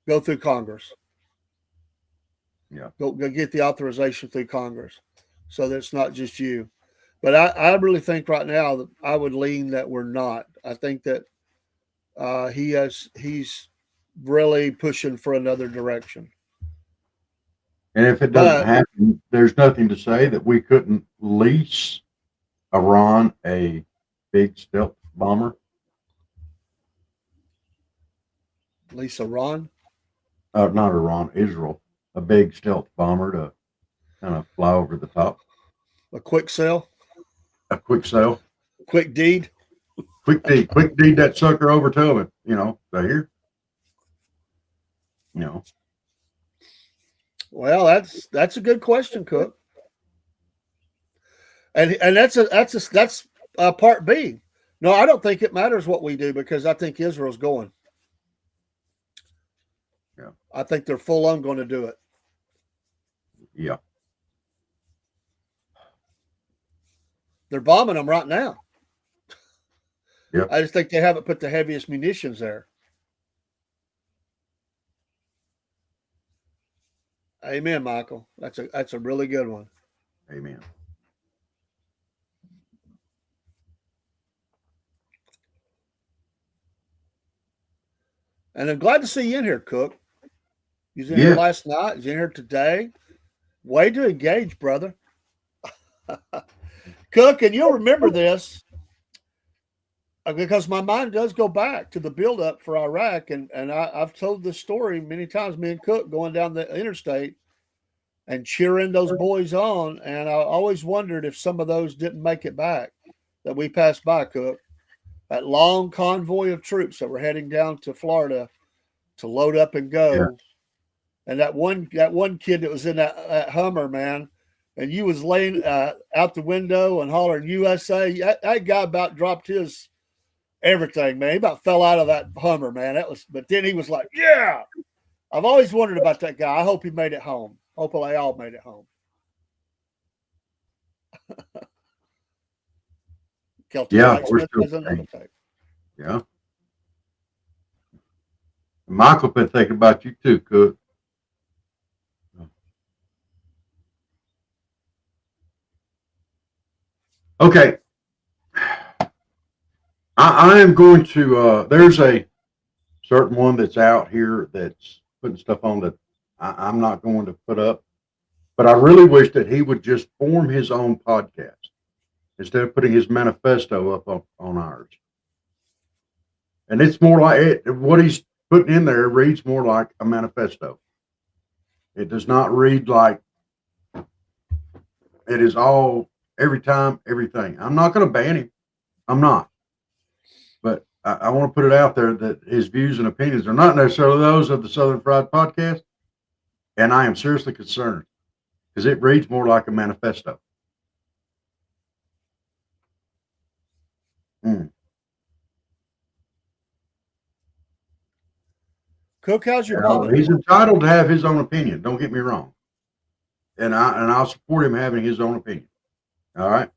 S3: go through Congress.
S2: Yeah.
S3: Go get the authorization through Congress so that it's not just you. But I really think right now that I would lean that we're not. I think that he's really pushing for another direction.
S2: And if it doesn't happen, there's nothing to say that we couldn't lease Iran a big stealth bomber.
S3: Lease Iran?
S2: Not Iran, Israel. A big stealth bomber to kind of fly over the top.
S3: A quick sell?
S2: A quick sell.
S3: Quick deed?
S2: Quick deed that sucker over to him, right here.
S3: Well, that's a good question, Cook. And that's part B. No, I don't think it matters what we do because I think Israel's going.
S2: Yeah.
S3: I think they're full on going to do it.
S2: Yeah.
S3: They're bombing them right now.
S2: Yeah.
S3: I just think they haven't put the heaviest munitions there. Amen, Michael. That's a really good one.
S2: Amen.
S3: And I'm glad to see you in here, Cook. You was in here
S2: Yeah,
S3: last night. You in here today. Way to engage, brother. Cook, and you'll remember this because my mind does go back to the buildup for Iraq, and I've told this story many times. Me and Cook going down the interstate and cheering those boys on, and I always wondered if some of those didn't make it back that we passed by, Cook. That long convoy of troops that were heading down to Florida to load up and
S2: yeah,
S3: go. And that one kid that was in that Hummer, man, and you was laying out the window and hollering USA. That guy about dropped his everything, man. He about fell out of that Hummer, man. But then he was like, "Yeah." I've always wondered about that guy. I hope he made it home. Hopefully, they all made it home. Kelton
S2: yeah. We're
S3: Blacksmith
S2: still
S3: has another
S2: playing.
S3: take.
S2: Yeah. Michael been thinking about you too, Cook. Okay. I am going to there's a certain one that's out here that's putting stuff on that I'm not going to put up. But I really wish that he would just form his own podcast instead of putting his manifesto up on ours. And it's more like what he's putting in there reads more like a manifesto. It does not read like it is all every time, everything. I'm not going to ban him. I'm not. But I want to put it out there that his views and opinions are not necessarily those of the Southern Fried Podcast. And I am seriously concerned because it reads more like a manifesto. Mm.
S3: Cook, how's your mama
S2: He's
S3: doing?
S2: entitled to have his own opinion. Don't get me wrong, and I'll support him having his own opinion. All right,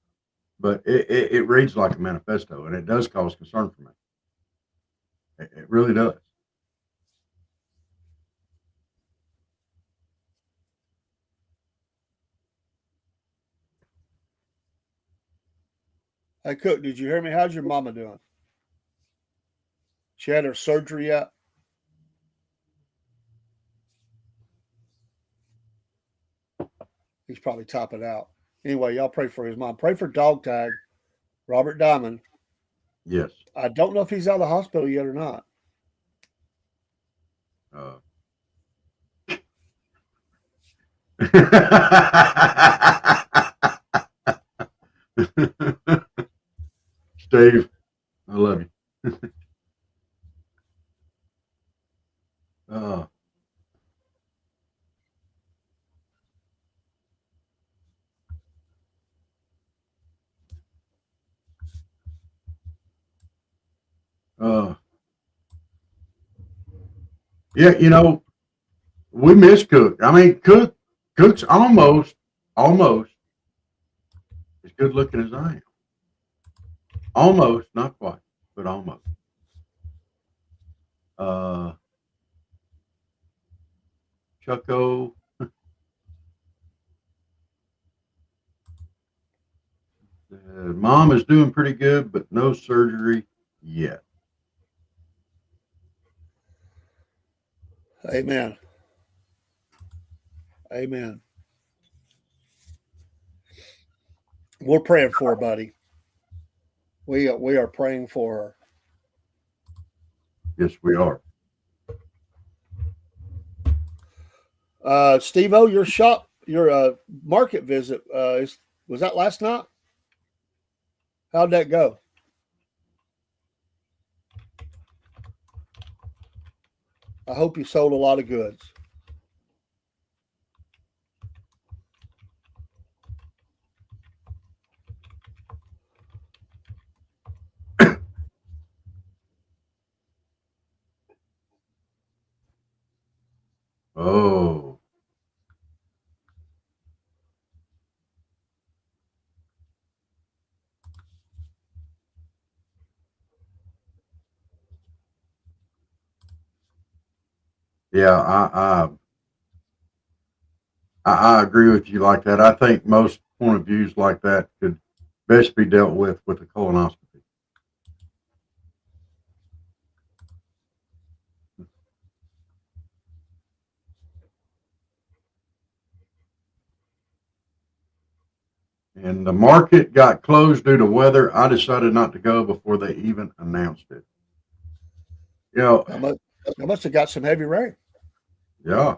S2: but it reads like a manifesto, and it does cause concern for me. It really does.
S3: Hey, Cook, did you hear me? How's your mama doing? She had her surgery yet? He's probably topping out. Anyway, y'all pray for his mom. Pray for Dog Tag, Robert Diamond.
S2: Yes.
S3: I don't know if he's out of the hospital yet or not.
S2: Steve, I love you. uh, uh, yeah, we miss Cook. I mean, Cook's almost as good looking as I am. Almost, not quite, but almost. Uh, Chucko. Mom is doing pretty good, but no surgery yet.
S3: Amen. Amen. We're praying for her, buddy. We are praying for her.
S2: Yes, we are.
S3: Steve-O, your market visit, was that last night? How'd that go? I hope you sold a lot of goods.
S2: Oh, yeah. I agree with you like that. I think most point of views like that could best be dealt with a colonoscopy. And the market got closed due to weather. I decided not to go before they even announced it. You know,
S3: I must have got some heavy rain.
S2: yeah.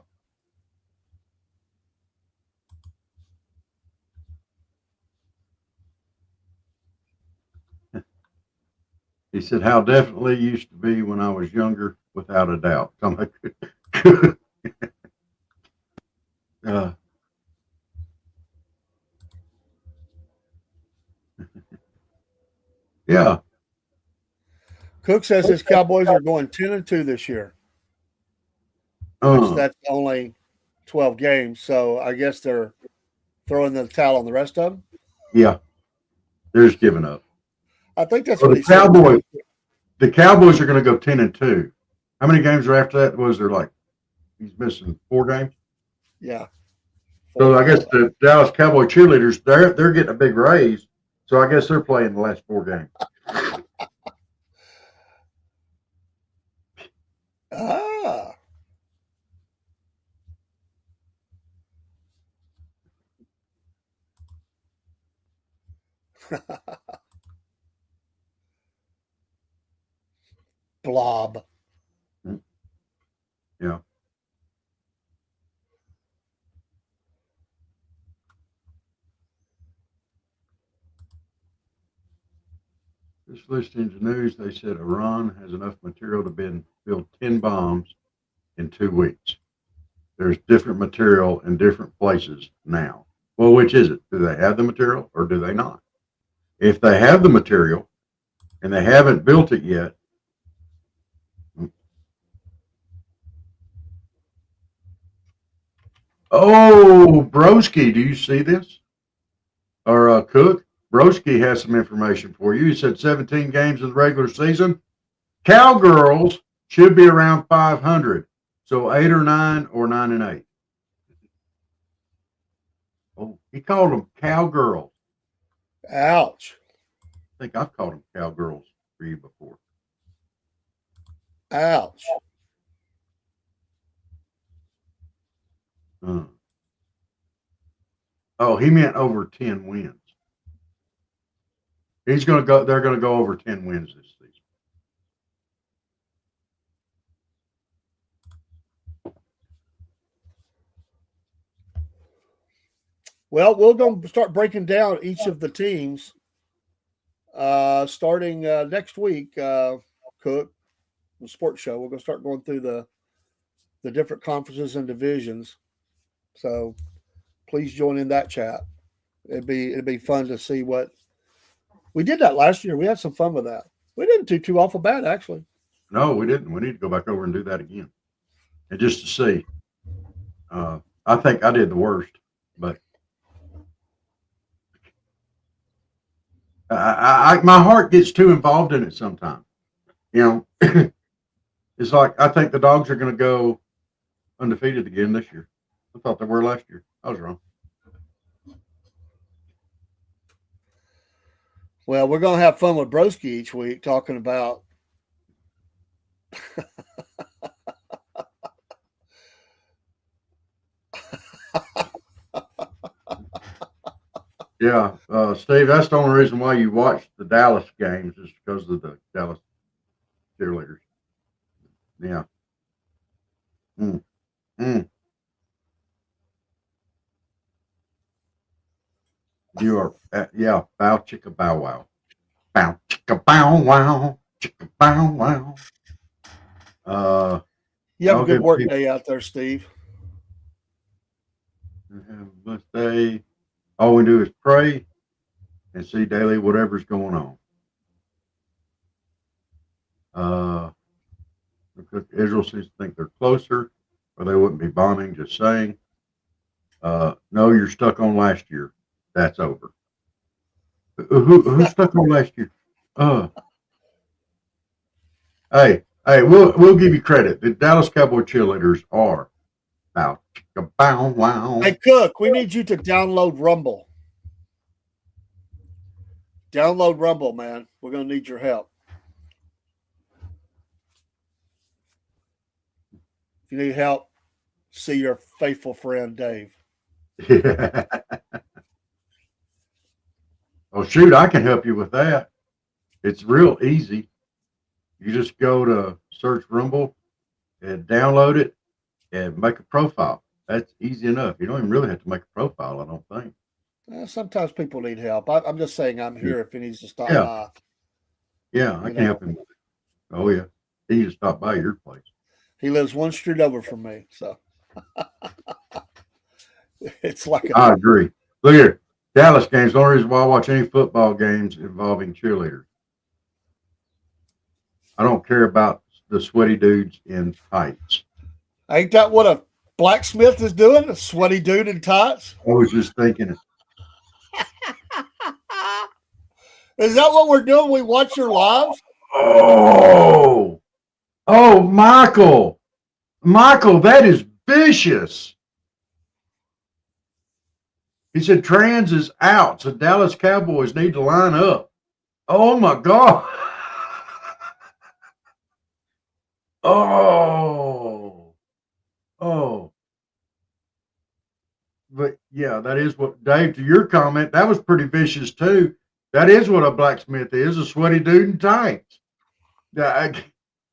S2: He said, how definitely used to be when I was younger, without a doubt. I'm like, uh, yeah.
S3: Cook says his Cowboys are going 10-2 this year, which
S2: Uh,
S3: that's only 12 games. So I guess they're throwing the towel on the rest of them.
S2: yeah. They're just giving up.
S3: I think that's
S2: Well,
S3: what he said.
S2: the Cowboys are going to go 10-2. How many games are after that? Was there like he's missing 4 games?
S3: Yeah.
S2: So I guess the Dallas Cowboy cheerleaders they're getting a big raise. So I guess they're playing the last 4 games.
S3: Ah. Blob.
S2: Yeah. This listing the news, they said Iran has enough material to build 10 bombs in 2 weeks. There's different material in different places now. Well, which is it? Do they have the material or do they not? If they have the material and they haven't built it yet, oh, Broski, do you see this? Or Cook? Broski has some information for you. He said 17 games in the regular season. Cowgirls should be around 500. So 8 or 9 or 9-8. Oh, he called them cowgirls.
S3: Ouch.
S2: I think I've called them cowgirls for you before.
S3: Ouch.
S2: Oh, he meant over 10 wins. He's going to go. They're going to go over 10 wins this season.
S3: Well, we're going to start breaking down each of the teams starting next week. Cook, the sports show. We're going to start going through the different conferences and divisions. So please join in that chat. It'd be fun to see what we did that last year. We had some fun with that. We didn't do too awful bad actually.
S2: No, we didn't. We need to go back over and do that again, and just to see. I think I did the worst, but my heart gets too involved in it sometimes. You know, it's like I think the dogs are going to go undefeated again this year. I thought they were last year. I was wrong.
S3: Well, we're going to have fun with Broski each week talking about
S2: Yeah, Steve, that's the only reason why you watch the Dallas games is because of the Dallas cheerleaders. Yeah. Mm, mm. You are, yeah, bow chicka bow wow. Bow chicka bow wow. Chicka bow wow.
S3: you have a
S2: I'll
S3: good
S2: give
S3: work
S2: people
S3: day out there, Steve.
S2: have a blessed day. All we do is pray and see daily whatever's going on. Because Israel seems to think they're closer, or they wouldn't be bombing. Just saying. No, you're stuck on last year. That's over. Who's stuck on last year? Uh, hey, we'll give you credit. The Dallas Cowboy cheerleaders are bow chicka bow wow.
S3: Hey, Cook, we need you to download Rumble. Download Rumble, man. We're going to need your help. If you need help, see your faithful friend Dave.
S2: Yeah. Oh, shoot, I can help you with that. It's real easy. You just go to search Rumble and download it and make a profile. That's easy enough. You don't even really have to make a profile, I don't think.
S3: Sometimes people need help. I'm just saying I'm here if he needs to stop
S2: Yeah,
S3: by.
S2: yeah, I can help him with it. Oh, yeah. He just stop by your place.
S3: He lives one street over from me, so it's like
S2: I agree. Look here. Dallas games. The only reason why I watch any football games involving cheerleaders. I don't care about the sweaty dudes in tights.
S3: Ain't that what a blacksmith is doing? A sweaty dude in tights?
S2: I was just thinking it.
S3: Is that what we're doing? We watch your lives?
S2: Oh, Michael. Michael, that is vicious. He said trans is out, so Dallas Cowboys need to line up. Oh, my God. Oh. But yeah, that is what, Dave, to your comment, that was pretty vicious too. That is what a blacksmith is, a sweaty dude in tights. Yeah,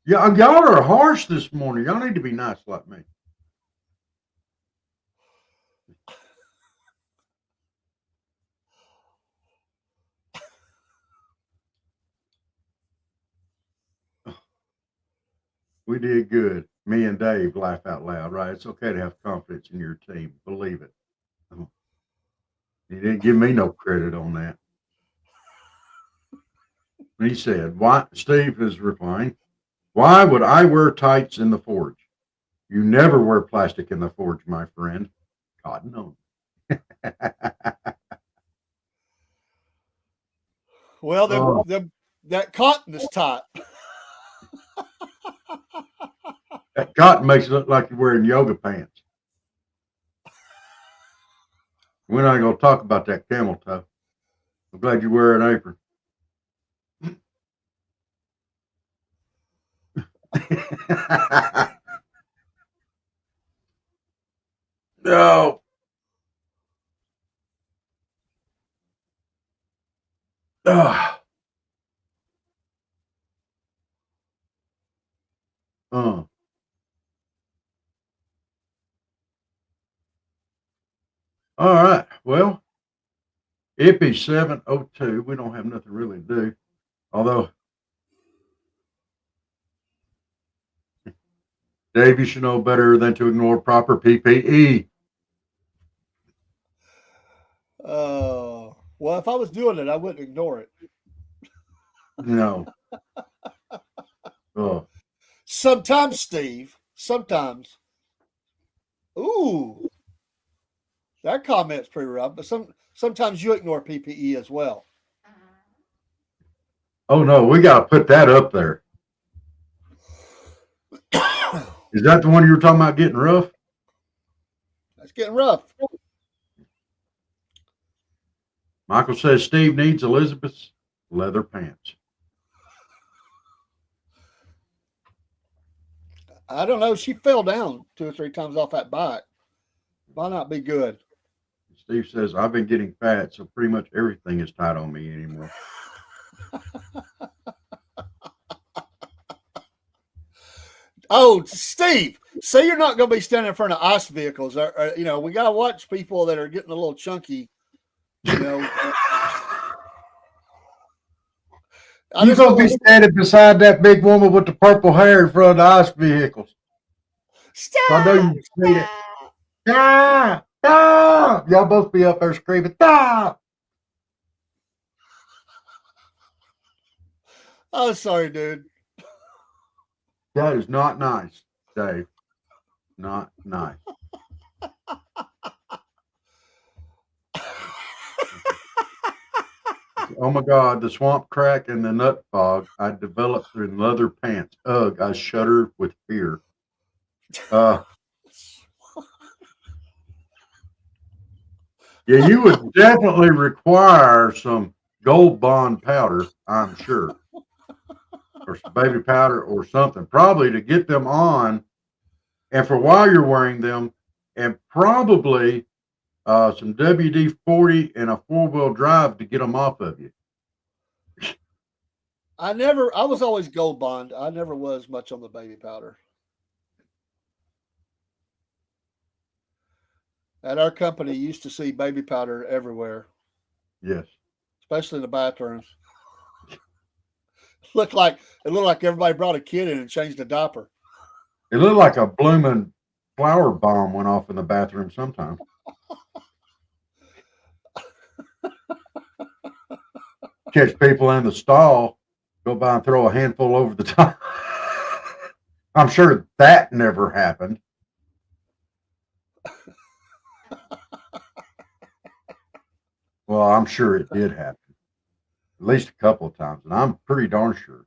S2: y'all are harsh this morning. Y'all need to be nice like me. We did good. Me and Dave laugh out loud, right? It's okay to have confidence in your team. Believe it. He didn't give me no credit on that. He said, "Why?" Steve is replying, "Why would I wear tights in the forge? You never wear plastic in the forge, my friend. Cotton on."
S3: Well, that cotton is tight.
S2: That cotton makes it look like you're wearing yoga pants. We're not going to talk about that camel toe. I'm glad you wear an apron. No. Uh, all right. Well, Ippy 702. We don't have nothing really to do. Although, Dave, you should know better than to ignore proper PPE.
S3: Well, if I was doing it, I wouldn't ignore it.
S2: No. Oh.
S3: Sometimes, Steve. Sometimes. Ooh, that comment's pretty rough. But sometimes you ignore PPE as well.
S2: Oh no, we got to put that up there. Is that the one you were talking about getting rough?
S3: That's getting rough.
S2: Michael says Steve needs Elizabeth's leather pants.
S3: I don't know. She fell down 2 or 3 times off that bike. Might not be good.
S2: Steve says, I've been getting fat, so pretty much everything is tight on me anymore.
S3: Oh, Steve, say you're not going to be standing in front of ice vehicles. We got to watch people that are getting a little chunky. You're
S2: going to be standing beside that big woman with the purple hair in front of the ice vehicles.
S3: Stop!
S2: So I know you see it. Stop! Stop! Y'all both be up there screaming, stop!
S3: Oh, sorry, dude.
S2: That is not nice, Dave. Not nice. Oh my God, the swamp crack and the nut fog I developed in leather pants. Ugh, I shudder with fear. Yeah, you would definitely require some Gold Bond powder, I'm sure, or some baby powder or something, probably to get them on, and for while you're wearing them, and probably some WD-40 and a 4-wheel drive to get them off of you.
S3: I was always Gold Bond. I never was much on the baby powder. At our company, you used to see baby powder everywhere.
S2: Yes.
S3: Especially in the bathrooms. It looked like everybody brought a kid in and changed a diaper.
S2: It looked like a blooming flower bomb went off in the bathroom sometime. Catch people in the stall, go by and throw a handful over the top. I'm sure that never happened. Well, I'm sure it did happen. At least a couple of times, and I'm pretty darn sure.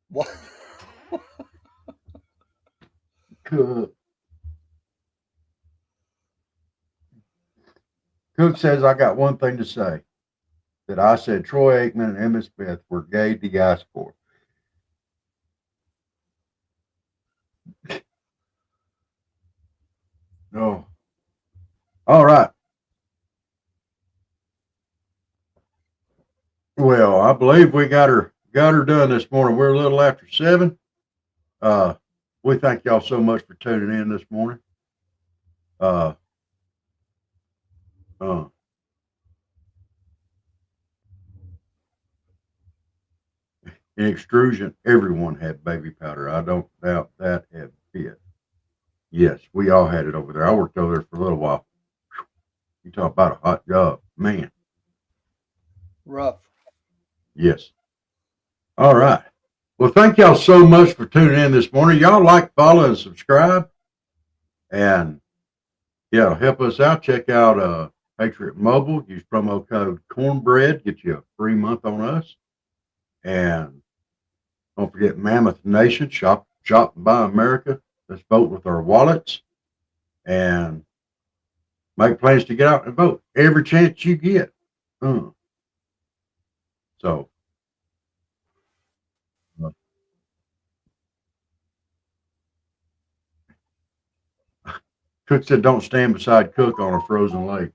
S3: What?
S2: Cook says, I got one thing to say. That I said Troy Aikman and Emmitt Smith were gay diaspora. No. All right. Well, I believe we got her done this morning. We're a little after 7. We thank y'all so much for tuning in this morning. In extrusion, everyone had baby powder. I don't doubt that a bit. Yes, we all had it over there. I worked over there for a little while. You talk about a hot job, man.
S3: Rough.
S2: Yes. All right. Well, thank y'all so much for tuning in this morning. Y'all like, follow, and subscribe. And yeah, help us out. Check out Patriot Mobile. Use promo code Cornbread. Get you a free month on us. And don't forget Mammoth Nation. Shop and buy America. Let's vote with our wallets. And make plans to get out and vote every chance you get. So. Cook said, don't stand beside Cook on a frozen lake.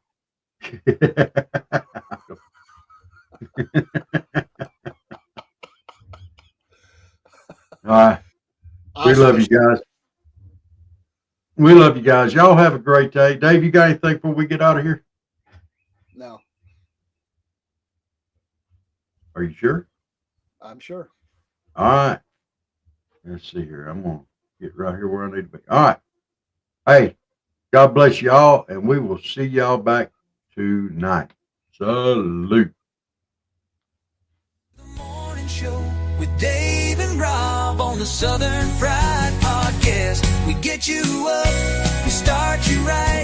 S2: All right. We love you guys. We love you guys. Y'all have a great day. Dave, you got anything before we get out of here?
S3: No.
S2: Are you sure?
S3: I'm sure.
S2: All right. Let's see here. I'm going to get right here where I need to be. All right. Hey, God bless y'all, and we will see y'all back tonight. Salute.
S1: The morning show with Dave and Rob on the Southern Fried Podcast. We get you up, we start you right.